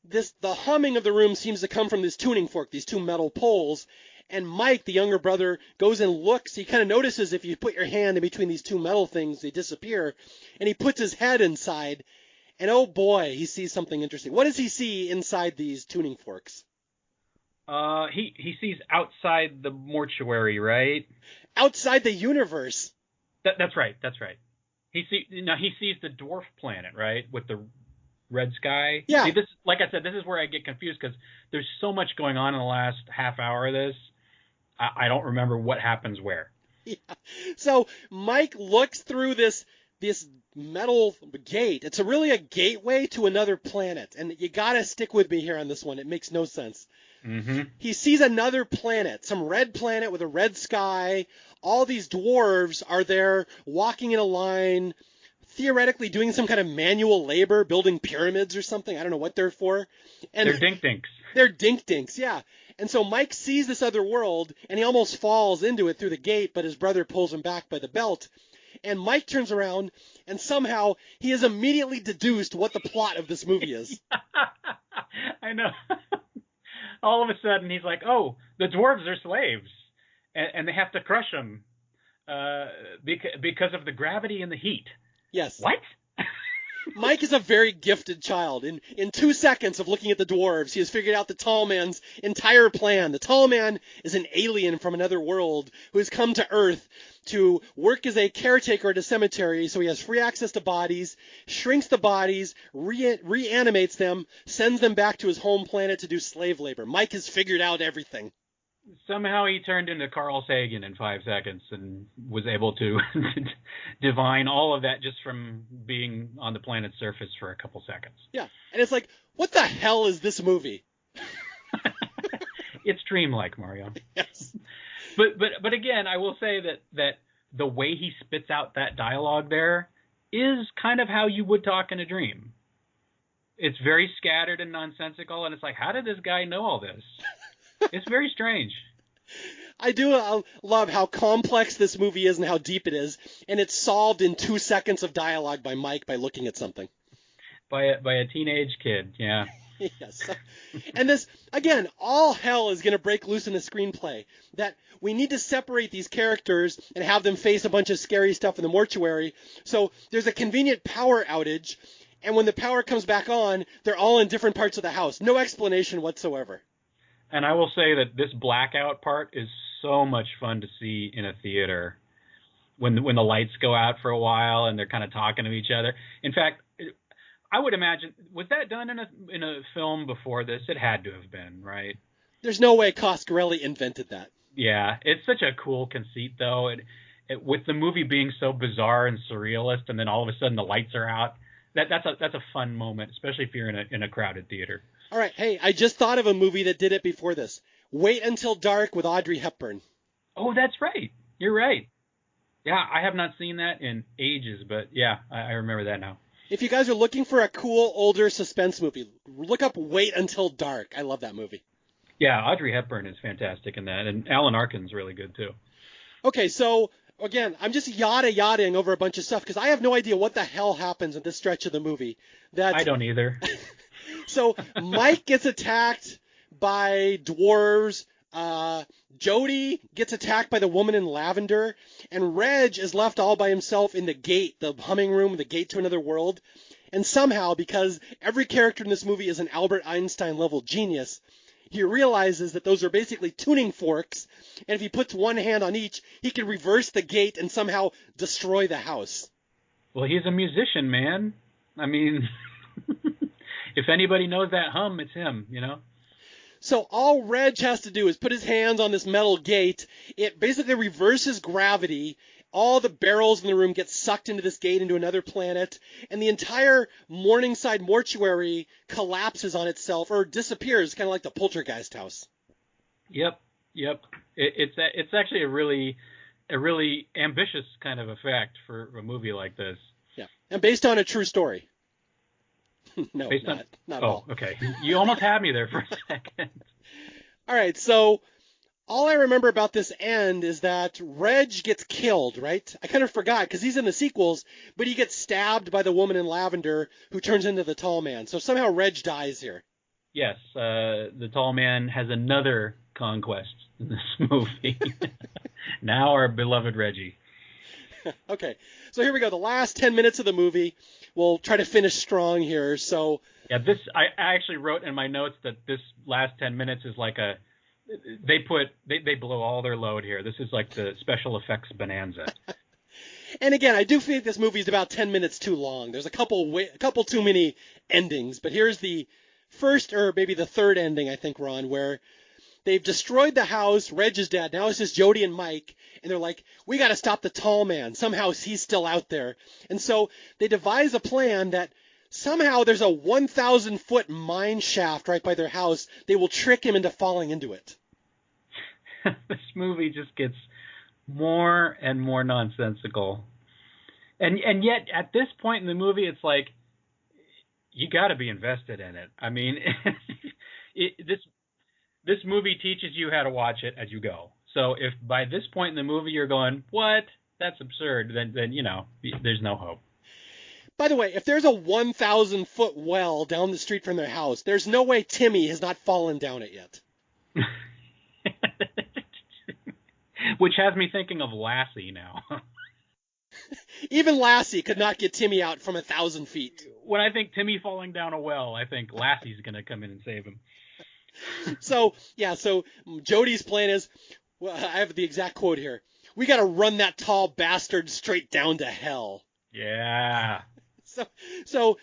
the humming of the room seems to come from this tuning fork, these two metal poles. And Mike, the younger brother, goes and looks. He kind of notices if you put your hand in between these two metal things, they disappear. And he puts his head inside. And oh boy, he sees something interesting. What does he see inside these tuning forks? He sees outside the mortuary, right? Outside the universe. That's right. He sees the dwarf planet, right, with the red sky. Yeah. See, like I said, this is where I get confused because there's so much going on in the last half hour of this. I don't remember what happens where. Yeah. So Mike looks through this metal gate. It's really a gateway to another planet, and you gotta stick with me here on this one. It makes no sense. Mm-hmm. He sees another planet, some red planet with a red sky. All these dwarves are there walking in a line, theoretically doing some kind of manual labor, building pyramids or something. I don't know what they're for. And they're dink-dinks. They're dink-dinks, yeah. And so Mike sees this other world, and he almost falls into it through the gate, but his brother pulls him back by the belt. And Mike turns around, and somehow he has immediately deduced what the plot of this movie is. I know. All of a sudden, he's like, oh, the dwarves are slaves, and they have to crush them because of the gravity and the heat. Yes. What? Mike is a very gifted child. In 2 seconds of looking at the dwarves, he has figured out the tall man's entire plan. The tall man is an alien from another world who has come to Earth to work as a caretaker at a cemetery, so he has free access to bodies, shrinks the bodies, reanimates them, sends them back to his home planet to do slave labor. Mike has figured out everything. Somehow he turned into Carl Sagan in 5 seconds and was able to divine all of that just from being on the planet's surface for a couple seconds. Yeah, and it's like, what the hell is this movie? It's dreamlike, Mario. Yes. But again, I will say that the way he spits out that dialogue there is kind of how you would talk in a dream. It's very scattered and nonsensical, and it's like, how did this guy know all this? It's very strange. I do love how complex this movie is and how deep it is, and it's solved in 2 seconds of dialogue by Mike by looking at something. By a teenage kid, yeah. Yes. And this, again, all hell is going to break loose in the screenplay. That we need to separate these characters and have them face a bunch of scary stuff in the mortuary. So there's a convenient power outage, and when the power comes back on, they're all in different parts of the house. No explanation whatsoever. And I will say that this blackout part is so much fun to see in a theater when the lights go out for a while and they're kind of talking to each other. In fact, I would imagine, was that done in a film before this? It had to have been, right? There's no way Coscarelli invented that. Yeah, it's such a cool conceit, though. With the movie being so bizarre and surrealist, and then all of a sudden the lights are out. That's a fun moment, especially if you're in a crowded theater. All right, hey, I just thought of a movie that did it before this. Wait Until Dark with Audrey Hepburn. Oh, that's right. You're right. Yeah, I have not seen that in ages, but yeah, I remember that now. If you guys are looking for a cool, older suspense movie, look up Wait Until Dark. I love that movie. Yeah, Audrey Hepburn is fantastic in that, and Alan Arkin's really good, too. Okay, so, again, I'm just yada-yadaing over a bunch of stuff, because I have no idea what the hell happens in this stretch of the movie. I don't either. So, Mike gets attacked by dwarves, Jody gets attacked by the woman in lavender, and Reg is left all by himself in the gate, the humming room, the gate to another world. And somehow, because every character in this movie is an Albert Einstein-level genius, he realizes that those are basically tuning forks, and if he puts one hand on each, he can reverse the gate and somehow destroy the house. Well, he's a musician, man. I mean, if anybody knows that hum, it's him, you know? So all Reg has to do is put his hands on this metal gate. It basically reverses gravity. all the barrels in the room get sucked into this gate into another planet, and the entire Morningside mortuary collapses on itself or disappears, kind of like the Poltergeist house. Yep. It's actually a really ambitious kind of effect for a movie like this. Yeah, and based on a true story. No, based not at oh, all. Okay. You almost had me there for a second. All right, so all I remember about this end is that Reg gets killed, right? I kind of forgot because he's in the sequels, but he gets stabbed by the woman in lavender who turns into the tall man. So somehow Reg dies here. Yes, the tall man has another conquest in this movie. Now our beloved Reggie. Okay, so here we go. The last 10 minutes of the movie. We'll try to finish strong here. So yeah, I actually wrote in my notes that this last 10 minutes is like they blow all their load here. This is like the special effects bonanza. And again, I do think this movie is about 10 minutes too long. There's a couple too many endings, but here's the first, or maybe the third ending, I think, Ron, where they've destroyed the house. Reg is dead. Now it's just Jody and Mike, and they're like, we got to stop the tall man. Somehow he's still out there. And so they devise a plan that somehow there's a 1,000-foot mine shaft right by their house. They will trick him into falling into it. This movie just gets more and more nonsensical. And yet, at this point in the movie, it's like, you got to be invested in it. I mean, this movie teaches you how to watch it as you go. So if by this point in the movie you're going, what? That's absurd, then there's no hope. By the way, if there's a 1,000-foot well down the street from their house, there's no way Timmy has not fallen down it yet. Which has me thinking of Lassie now. Even Lassie could not get Timmy out from 1,000 feet. When I think Timmy falling down a well, I think Lassie's going to come in and save him. So Jody's plan is, well, I have the exact quote here. We got to run that tall bastard straight down to hell. Yeah. So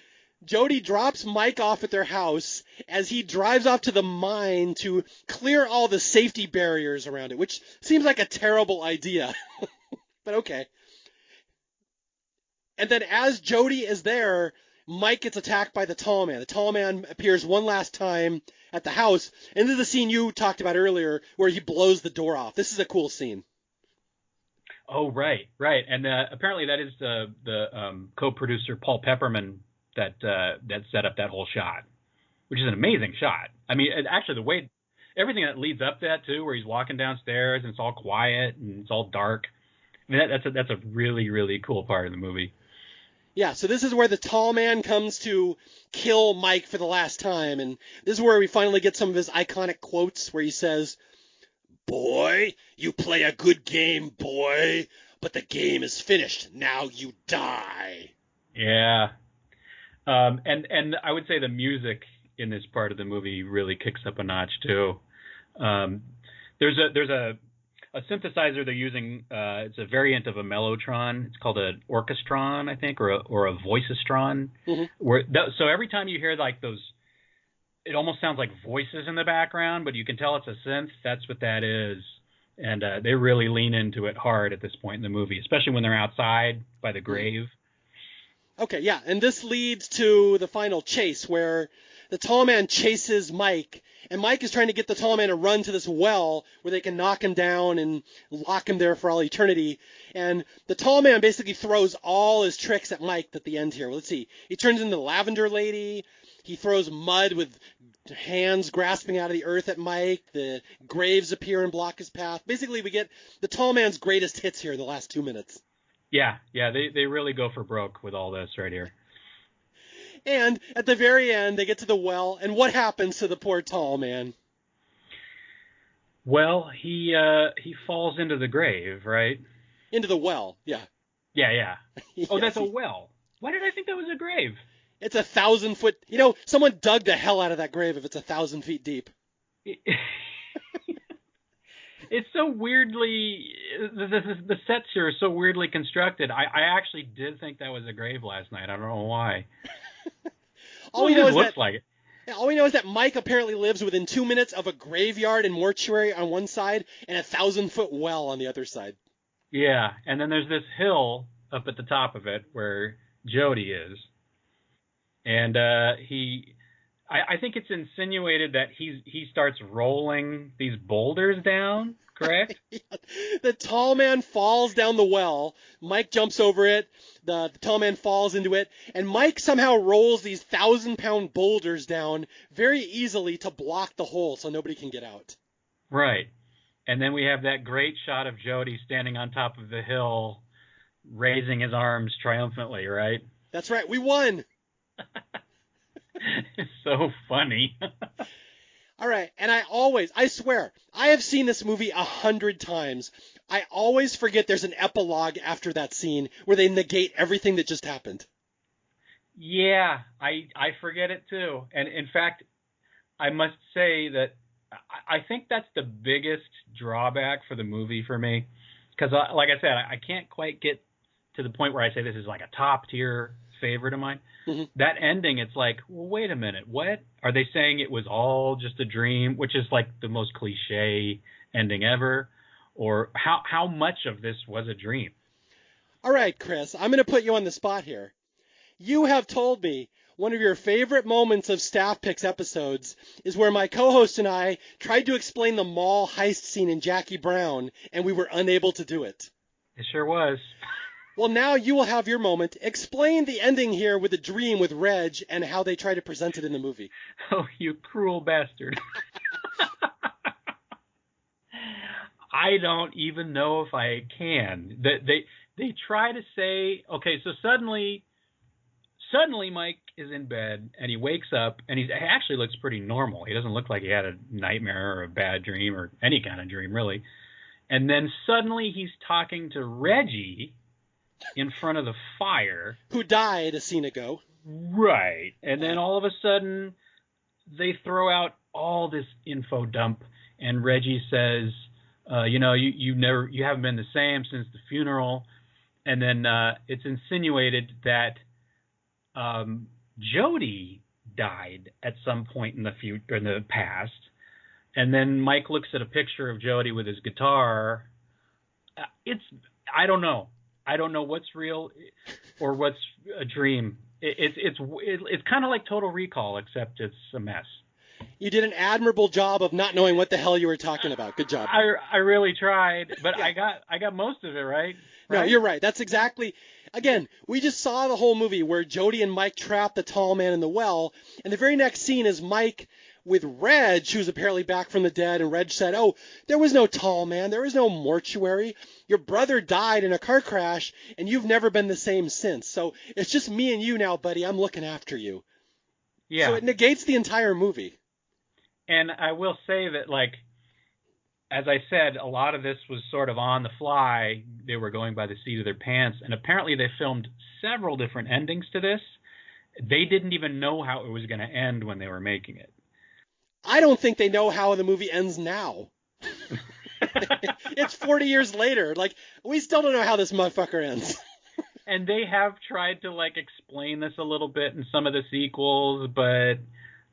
Jody drops Mike off at their house as he drives off to the mine to clear all the safety barriers around it, which seems like a terrible idea. But okay. And then as Jody is there, Mike gets attacked by the tall man. The tall man appears one last time at the house. And this is the scene you talked about earlier where he blows the door off. This is a cool scene. Oh, right. And apparently that is the co-producer Paul Pepperman that set up that whole shot, which is an amazing shot. I mean, actually the way everything that leads up to that too, where he's walking downstairs and it's all quiet and it's all dark. I mean, that's a really, really cool part of the movie. Yeah, so this is where the tall man comes to kill Mike for the last time, and this is where we finally get some of his iconic quotes where he says, "Boy, you play a good game, boy, but the game is finished. Now you die." Yeah. And I would say the music in this part of the movie really kicks up a notch too. There's a synthesizer they're using. It's a variant of a mellotron. It's called an orchestron, I think, or a voicestron. Mm-hmm. So every time you hear like those, it almost sounds like voices in the background, but you can tell it's a synth. That's what that is. And they really lean into it hard at this point in the movie, especially when they're outside by the grave. Okay, yeah, and this leads to the final chase where the tall man chases Mike, and Mike is trying to get the tall man to run to this well where they can knock him down and lock him there for all eternity. And the tall man basically throws all his tricks at Mike at the end here. Well, let's see. He turns into the lavender lady. He throws mud with hands grasping out of the earth at Mike. The graves appear and block his path. Basically, we get the tall man's greatest hits here in the last 2 minutes. Yeah, they really go for broke with all this right here. And at the very end, they get to the well, and what happens to the poor tall man? Well, he falls into the grave, right? Into the well, yeah. Yeah. Yes, Oh, that's a well. Why did I think that was a grave? It's 1,000 foot. Someone dug the hell out of that grave if it's 1,000 feet deep. It's so weirdly, the sets here are so weirdly constructed. I actually did think that was a grave last night. I don't know why. All we know is that Mike apparently lives within 2 minutes of a graveyard and mortuary on one side and 1,000-foot well on the other side. Yeah, and then there's this hill up at the top of it where Jody is, and I think it's insinuated that he starts rolling these boulders down. Correct? The tall man falls down the well. Mike jumps over it. The tall man falls into it. And Mike somehow rolls these 1,000-pound boulders down very easily to block the hole so nobody can get out. Right. And then we have that great shot of Jody standing on top of the hill, raising his arms triumphantly, right? That's right. We won. It's so funny. All right, and I swear, I have seen this movie 100 times. I always forget there's an epilogue after that scene where they negate everything that just happened. Yeah, I forget it too. And in fact, I must say that I think that's the biggest drawback for the movie for me. Because, like I said, I can't quite get to the point where I say this is like a top tier favorite of mine. Mm-hmm. That ending, it's like, well, wait a minute, what? Are they saying it was all just a dream, which is like the most cliche ending ever? Or how much of this was a dream? All right, Chris, I'm going to put you on the spot here. You have told me one of your favorite moments of Staff Picks episodes is where my co-host and I tried to explain the mall heist scene in Jackie Brown, and we were unable to do it. It sure was. Well, now you will have your moment. Explain the ending here with the dream with Reg and how they try to present it in the movie. Oh, you cruel bastard. I don't even know if I can. They try to say, okay, so suddenly Mike is in bed and he wakes up and he actually looks pretty normal. He doesn't look like he had a nightmare or a bad dream or any kind of dream, really. And then suddenly he's talking to Reggie in front of the fire. Who died a scene ago. Right. And then all of a sudden they throw out all this info dump and Reggie says, you haven't been the same since the funeral. And then it's insinuated that Jody died at some point in the past. And then Mike looks at a picture of Jody with his guitar. I don't know. I don't know what's real or what's a dream. It's kind of like Total Recall, except it's a mess. You did an admirable job of not knowing what the hell you were talking about. Good job. I really tried, but yeah. I got most of it right. No, you're right. That's exactly. Again, we just saw the whole movie where Jody and Mike trap the tall man in the well, and the very next scene is Mike with Reg, who's apparently back from the dead, and Reg said, "Oh, there was no tall man, there was no mortuary. Your brother died in a car crash, and you've never been the same since. So it's just me and you now, buddy. I'm looking after you." Yeah. So it negates the entire movie. And I will say that, like, as I said, a lot of this was sort of on the fly. They were going by the seat of their pants, and apparently they filmed several different endings to this. They didn't even know how it was going to end when they were making it. I don't think they know how the movie ends now. It's 40 years later. Like, we still don't know how this motherfucker ends. And they have tried to, like, explain this a little bit in some of the sequels, but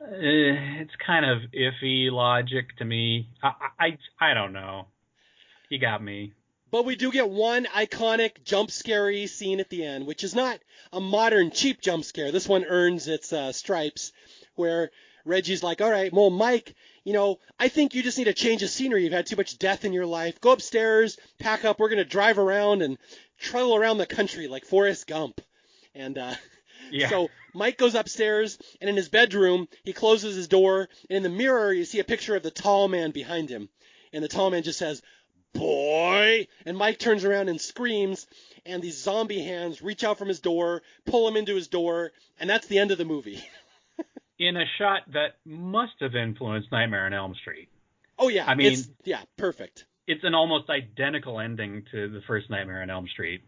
it's kind of iffy logic to me. I don't know. You got me. But we do get one iconic jump scary scene at the end, which is not a modern cheap jump scare. This one earns its stripes, where Reggie's like, "All right, well, Mike, I think you just need a change of scenery. You've had too much death in your life. Go upstairs, pack up. We're going to drive around and travel around the country like Forrest Gump." And yeah. So Mike goes upstairs, and in his bedroom, he closes his door, and in the mirror, you see a picture of the tall man behind him. And the tall man just says, "Boy!" And Mike turns around and screams, and these zombie hands reach out from his door, pull him into his door, and that's the end of the movie. In a shot that must have influenced Nightmare on Elm Street. Oh, yeah. I mean, perfect. It's an almost identical ending to the first Nightmare on Elm Street.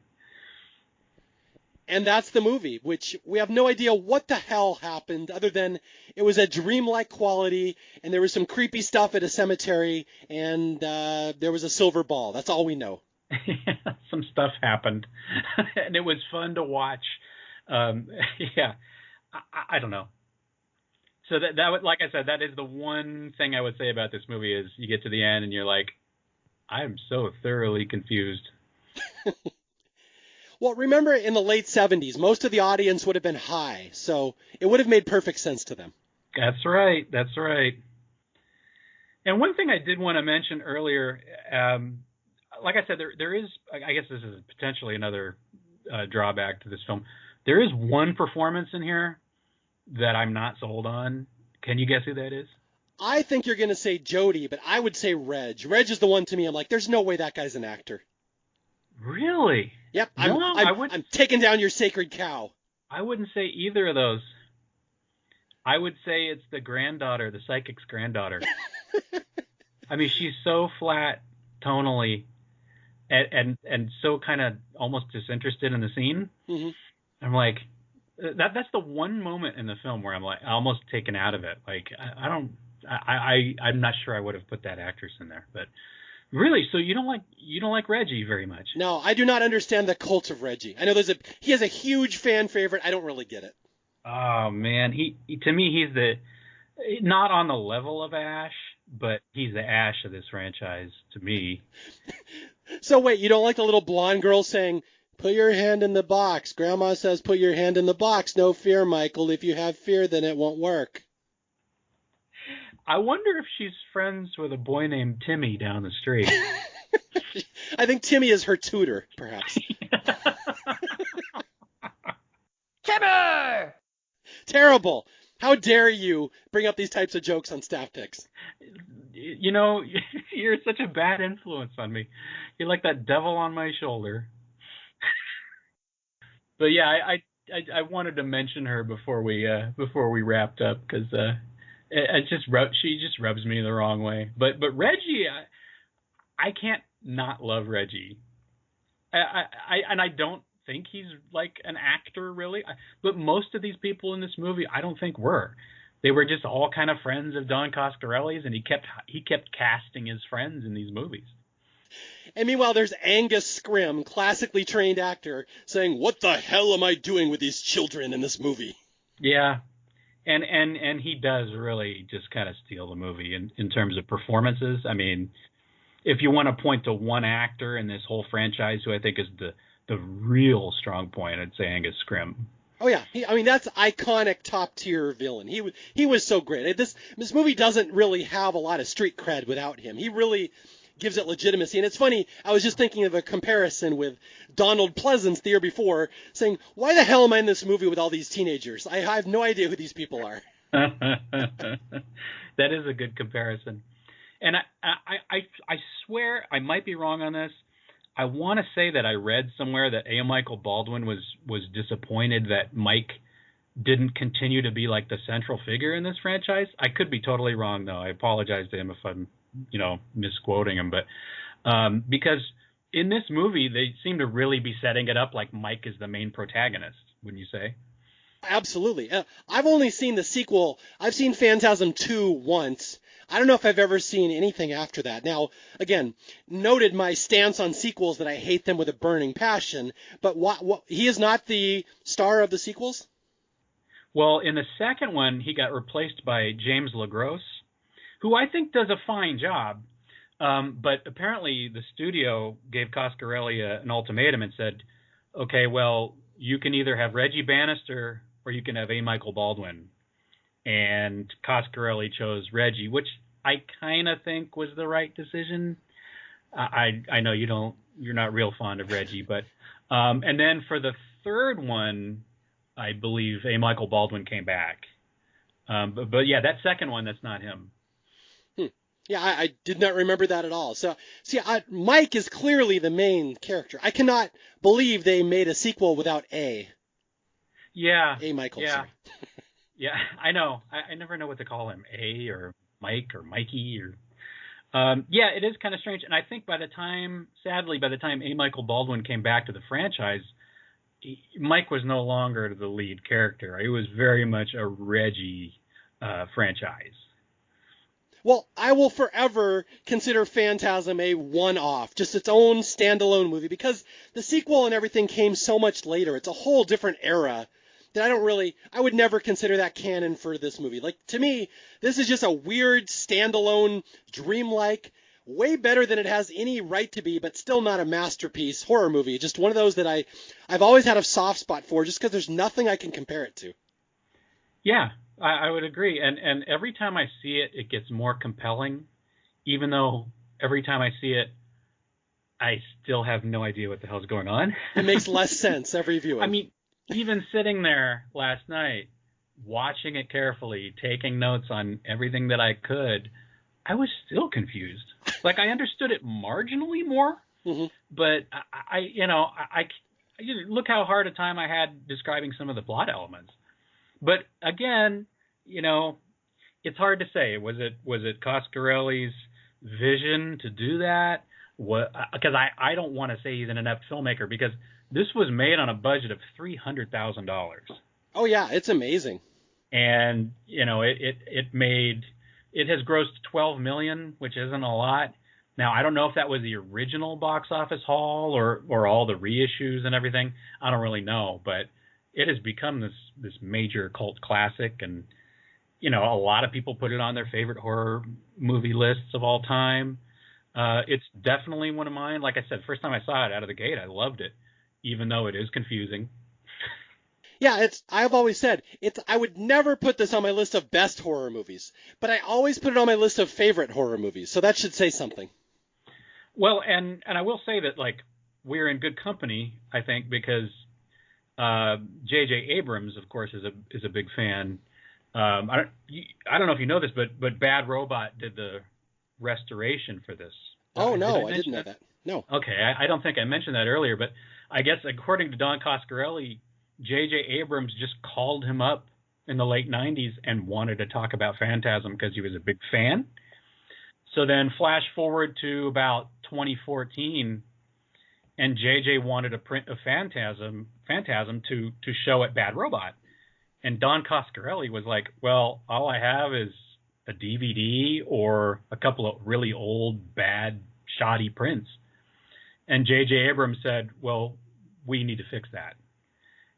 And that's the movie, which we have no idea what the hell happened other than it was a dreamlike quality, and there was some creepy stuff at a cemetery, and there was a silver ball. That's all we know. Some stuff happened, and it was fun to watch. Yeah, I don't know. So that like I said, that is the one thing I would say about this movie is you get to the end and you're like, I'm so thoroughly confused. Well, remember in the late 70s, most of the audience would have been high, so it would have made perfect sense to them. That's right. That's right. And one thing I did want to mention earlier, like I said, there is, I guess this is potentially another drawback to this film. There is one performance in here that I'm not sold on. Can you guess who that is? I think you're going to say Jody, but I would say Reg. Reg is the one to me. I'm like, there's no way that guy's an actor. Really? Yep. No, I'm taking down your sacred cow. I wouldn't say either of those. I would say it's the granddaughter, the psychic's granddaughter. I mean, she's so flat tonally and so kind of almost disinterested in the scene. Mm-hmm. I'm like, that's the one moment in the film where I'm like almost taken out of it. Like, I'm not sure I would have put that actress in there, but really, so you don't like Reggie very much? No, I do not understand the cult of Reggie. I know he has a huge fan favorite. I don't really get it. Oh man, he to me he's not on the level of Ash, but he's the Ash of this franchise to me. So wait, you don't like the little blonde girl saying, "Put your hand in the box. Grandma says put your hand in the box. No fear, Michael. If you have fear, then it won't work." I wonder if she's friends with a boy named Timmy down the street. I think Timmy is her tutor, perhaps. Timmy! Terrible. How dare you bring up these types of jokes on Staff Picks? You know, you're such a bad influence on me. You're like that devil on my shoulder. But yeah, I wanted to mention her before we wrapped up because she just rubs me the wrong way. But Reggie, I can't not love Reggie. I don't think he's like an actor really, but most of these people in this movie I don't think were. They were just all kind of friends of Don Coscarelli's, and he kept casting his friends in these movies. And meanwhile, there's Angus Scrimm, classically trained actor, saying, "What the hell am I doing with these children in this movie?" Yeah, and he does really just kind of steal the movie in terms of performances. I mean, if you want to point to one actor in this whole franchise who I think is the real strong point, I'd say Angus Scrimm. Oh yeah, that's iconic top tier villain. He was so great. This movie doesn't really have a lot of street cred without him. He really gives it legitimacy. And it's funny, I was just thinking of a comparison with Donald Pleasance the year before, saying, "Why the hell am I in this movie with all these teenagers? I have no idea who these people are." That is a good comparison. And I swear I might be wrong on this. I want to say that I read somewhere that A. Michael Baldwin was disappointed that Mike didn't continue to be like the central figure in this franchise. I could be totally wrong, though. I apologize to him if I'm, misquoting him. But because in this movie, they seem to really be setting it up like Mike is the main protagonist, wouldn't you say? Absolutely. I've only seen the sequel. I've seen Phantasm 2 once. I don't know if I've ever seen anything after that. Now, again, noted my stance on sequels that I hate them with a burning passion, but he is not the star of the sequels? Well, in the second one, he got replaced by James LaGrosse, who I think does a fine job. But apparently the studio gave Coscarelli an ultimatum and said, okay, well, you can either have Reggie Bannister or you can have A. Michael Baldwin. And Coscarelli chose Reggie, which I kind of think was the right decision. I know you're not real fond of Reggie, but and then for the third one, I believe A. Michael Baldwin came back. But yeah, that second one, that's not him. Yeah, I did not remember that at all. So, see, Mike is clearly the main character. I cannot believe they made a sequel without A. Yeah. A. Michael, yeah. sorry. Yeah, I know. I never know what to call him. A or Mike or Mikey or... yeah, it is kind of strange. And I think sadly, by the time A. Michael Baldwin came back to the franchise, Mike was no longer the lead character. It was very much a Reggie franchise. Well, I will forever consider Phantasm a one-off, just its own standalone movie, because the sequel and everything came so much later. It's a whole different era that I would never consider that canon for this movie. Like, to me, this is just a weird, standalone, dreamlike, way better than it has any right to be, but still not a masterpiece horror movie. Just one of those that I've always had a soft spot for, just because there's nothing I can compare it to. Yeah, I would agree. And every time I see it, it gets more compelling, even though every time I see it, I still have no idea what the hell's going on. It makes less sense every viewing. I mean, even sitting there last night, watching it carefully, taking notes on everything that I could, I was still confused. Like, I understood it marginally more, but I look how hard a time I had describing some of the plot elements. But again, it's hard to say. Was it Coscarelli's vision to do that? Because I don't want to say he's an inept filmmaker, because this was made on a budget of $300,000. Oh yeah, it's amazing. And it has grossed $12 million, which isn't a lot. Now, I don't know if that was the original box office haul or all the reissues and everything. I don't really know, but it has become this major cult classic, and a lot of people put it on their favorite horror movie lists of all time. It's definitely one of mine. Like I said, first time I saw it out of the gate, I loved it, even though it is confusing. Yeah, I've always said I would never put this on my list of best horror movies, but I always put it on my list of favorite horror movies. So that should say something. Well, and I will say that, like, we're in good company, I think, because J.J. Abrams, of course, is a big fan. I don't know if you know this, but Bad Robot did the restoration for this. Oh, no, I didn't know that. No. Okay, I don't think I mentioned that earlier, but I guess according to Don Coscarelli, J.J. Abrams just called him up in the late 90s and wanted to talk about Phantasm because he was a big fan. So then flash forward to about 2014, and J.J. wanted a print of Phantasm to show at Bad Robot. And Don Coscarelli was like, well, all I have is a DVD or a couple of really old, bad, shoddy prints. And J.J. Abrams said, well, we need to fix that.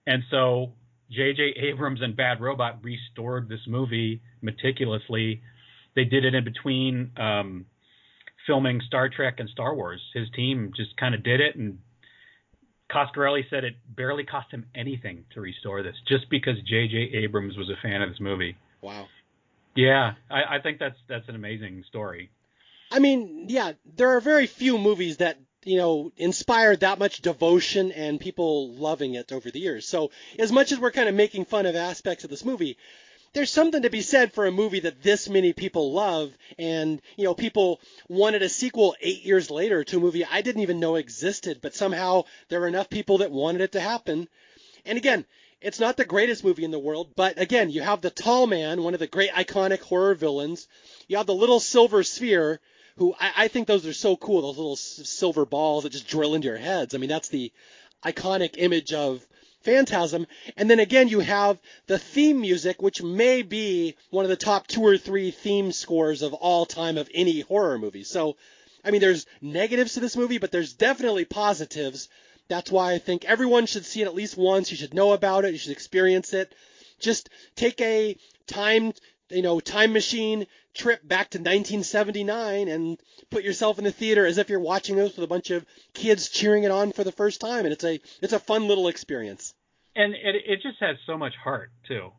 And so J.J. Abrams and Bad Robot restored this movie meticulously. They did it in between filming Star Trek and Star Wars. His team just kind of did it, and Coscarelli said it barely cost him anything to restore this, just because J.J. Abrams was a fan of this movie. Wow. Yeah, I think that's an amazing story. I mean, yeah, there are very few movies that inspired that much devotion and people loving it over the years. So as much as we're kind of making fun of aspects of this movie, there's something to be said for a movie that this many people love. And, people wanted a sequel 8 years later to a movie I didn't even know existed, but somehow there were enough people that wanted it to happen. And again, it's not the greatest movie in the world, but again, you have the Tall Man, one of the great iconic horror villains. You have the little silver sphere, who I think those are so cool, those little silver balls that just drill into your heads. I mean, that's the iconic image of Phantasm. And then again, you have the theme music, which may be one of the top 2 or 3 theme scores of all time of any horror movie. So, I mean, there's negatives to this movie, but there's definitely positives. That's why I think everyone should see it at least once. You should know about it. You should experience it. Just take a time machine trip back to 1979 and put yourself in the theater as if you're watching this with a bunch of kids cheering it on for the first time, and it's a fun little experience. And it just has so much heart too.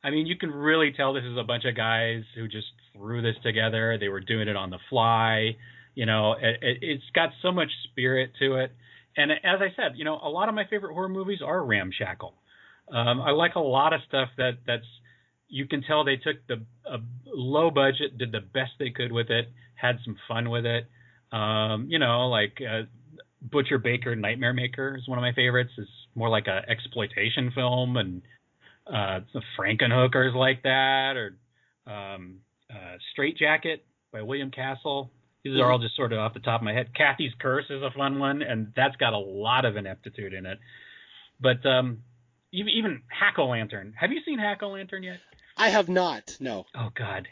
I mean, you can really tell this is a bunch of guys who just threw this together. They were doing it on the fly. It's got so much spirit to it. And as I said, a lot of my favorite horror movies are ramshackle. I like a lot of stuff that's. You can tell they took a low budget, did the best they could with it, had some fun with it. Like Butcher Baker Nightmare Maker is one of my favorites. It's more like a exploitation film, and Frankenhookers like that, or Straight Jacket by William Castle. These are all just sort of off the top of my head. Kathy's Curse is a fun one, and that's got a lot of ineptitude in it. But even Hack-O-Lantern. Have you seen Hack-O-Lantern yet? I have not, no. Oh, God.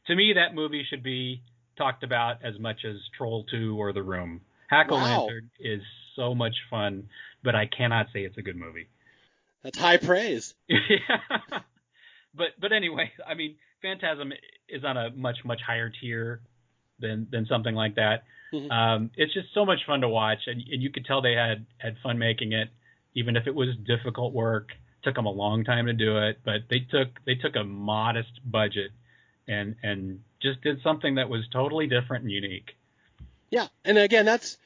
To me, that movie should be talked about as much as Troll 2 or The Room. Hack-O-Lantern is so much fun, but I cannot say it's a good movie. That's high praise. Yeah. But anyway, I mean, Phantasm is on a much, much higher tier than something like that. Mm-hmm. It's just so much fun to watch, and you could tell they had fun making it, even if it was difficult work. Took them a long time to do it, but they took a modest budget and just did something that was totally different and unique. Yeah, and again, that's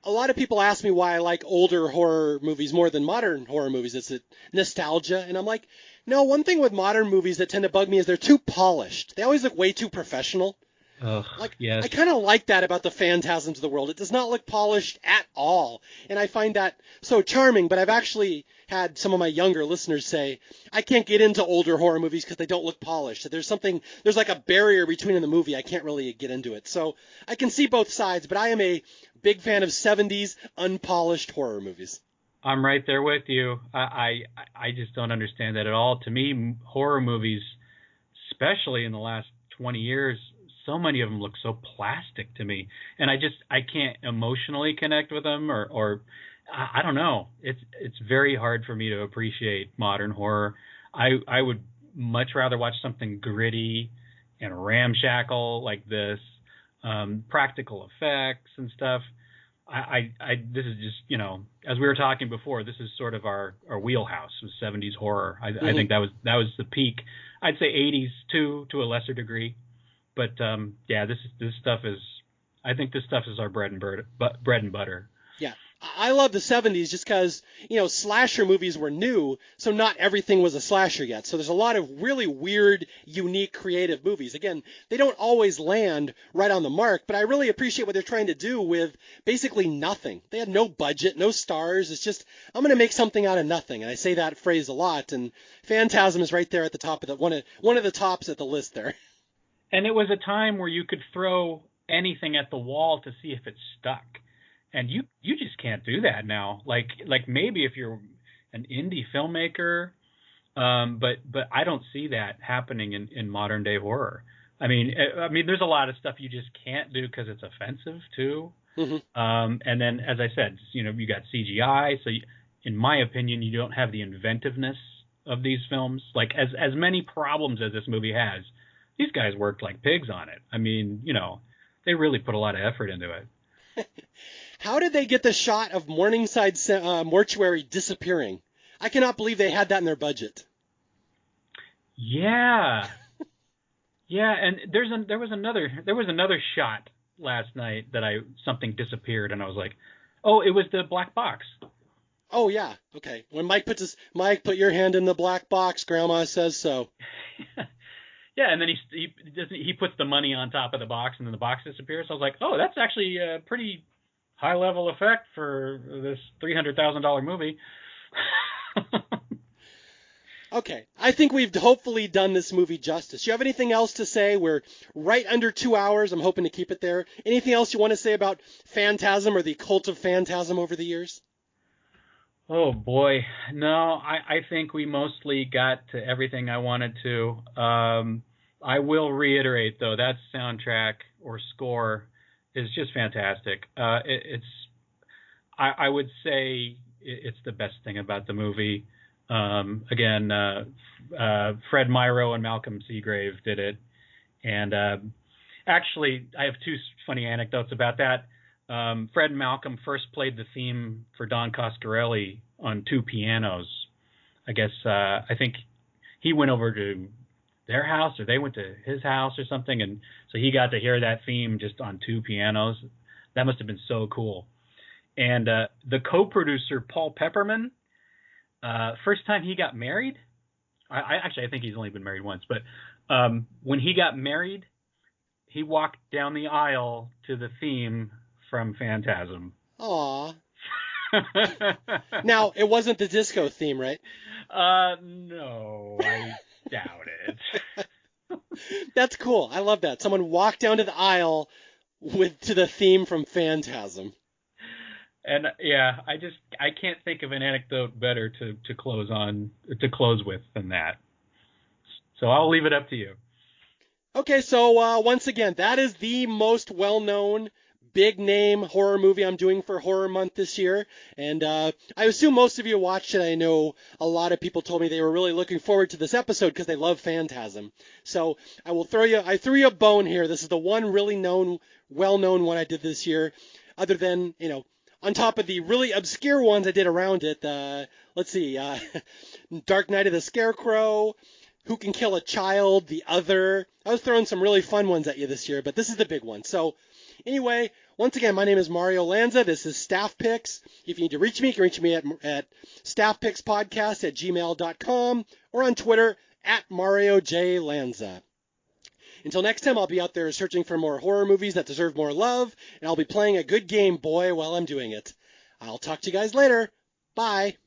a lot of people ask me why I like older horror movies more than modern horror movies. It's a nostalgia, and I'm like, no. One thing with modern movies that tend to bug me is they're too polished. They always look way too professional. Ugh, Like, yes. I kind of like that about the Phantasms of the world. It does not look polished at all. And I find that so charming, but I've actually had some of my younger listeners say, I can't get into older horror movies because they don't look polished. There's like a barrier between in the movie. I can't really get into it. So I can see both sides, but I am a big fan of 70s unpolished horror movies. I'm right there with you. I just don't understand that at all. To me, horror movies, especially in the last 20 years, so many of them look so plastic to me, and I can't emotionally connect with them, or I don't know. It's very hard for me to appreciate modern horror. I would much rather watch something gritty and ramshackle like this, practical effects and stuff. This is just, as we were talking before, this is sort of our wheelhouse was 70s horror. I think that was the peak. I'd say 80s too, to a lesser degree. But this stuff is. I think this stuff is our bread and butter. Yeah, I love the 70s just because slasher movies were new, so not everything was a slasher yet. So there's a lot of really weird, unique, creative movies. Again, they don't always land right on the mark, but I really appreciate what they're trying to do with basically nothing. They had no budget, no stars. It's just I'm going to make something out of nothing, and I say that phrase a lot. And Phantasm is right there at the top of one of the tops at the list there. And it was a time where you could throw anything at the wall to see if it stuck. And you just can't do that now. Like maybe if you're an indie filmmaker, but I don't see that happening in modern day horror. I mean, there's a lot of stuff you just can't do because it's offensive too. Mm-hmm. And then, as I said, you got CGI. So in my opinion, you don't have the inventiveness of these films. Like as many problems as this movie has, these guys worked like pigs on it. I mean, they really put a lot of effort into it. How did they get the shot of Morningside mortuary disappearing? I cannot believe they had that in their budget. Yeah. Yeah, and there was another shot last night that something disappeared, and I was like, oh, it was the black box. Oh yeah, okay. When Mike put your hand in the black box, Grandma says so. Yeah, and then he puts the money on top of the box, and then the box disappears. So I was like, oh, that's actually a pretty high level effect for this $300,000 movie. Okay, I think we've hopefully done this movie justice. You have anything else to say? We're right under 2 hours. I'm hoping to keep it there. Anything else you want to say about Phantasm or the cult of Phantasm over the years? Oh boy, no, I think we mostly got to everything I wanted to. I will reiterate though, that soundtrack or score is just fantastic. I would say it's the best thing about the movie. Again, Fred Myrow and Malcolm Seagrave did it, and actually, I have two funny anecdotes about that. Fred and Malcolm first played the theme for Don Coscarelli on two pianos. I guess I think he went over to their house or they went to his house or something, and so he got to hear that theme just on two pianos. That must have been so cool. And the co-producer Paul Pepperman, first time he got married, I think he's only been married once, but when he got married, he walked down the aisle to the theme from Phantasm. Aw. Now, it wasn't the disco theme, right? No, I doubt it. That's cool. I love that. Someone walked down to the aisle to the theme from Phantasm. And yeah, I can't think of an anecdote better to close with than that. So I'll leave it up to you. Okay, so once again, that is the most well-known big name horror movie I'm doing for Horror Month this year. And I assume most of you watched it. I know a lot of people told me they were really looking forward to this episode because they love Phantasm. So I threw you a bone here. This is the one really well-known one I did this year, other than, on top of the really obscure ones I did around it. Let's see, Dark Night of the Scarecrow, Who Can Kill a Child, The Other. I was throwing some really fun ones at you this year, but this is the big one. So anyway, once again, my name is Mario Lanza. This is Staff Picks. If you need to reach me, you can reach me at staffpickspodcast@gmail.com or on Twitter @Mario J. Lanza. Until next time, I'll be out there searching for more horror movies that deserve more love, and I'll be playing a good Game Boy while I'm doing it. I'll talk to you guys later. Bye.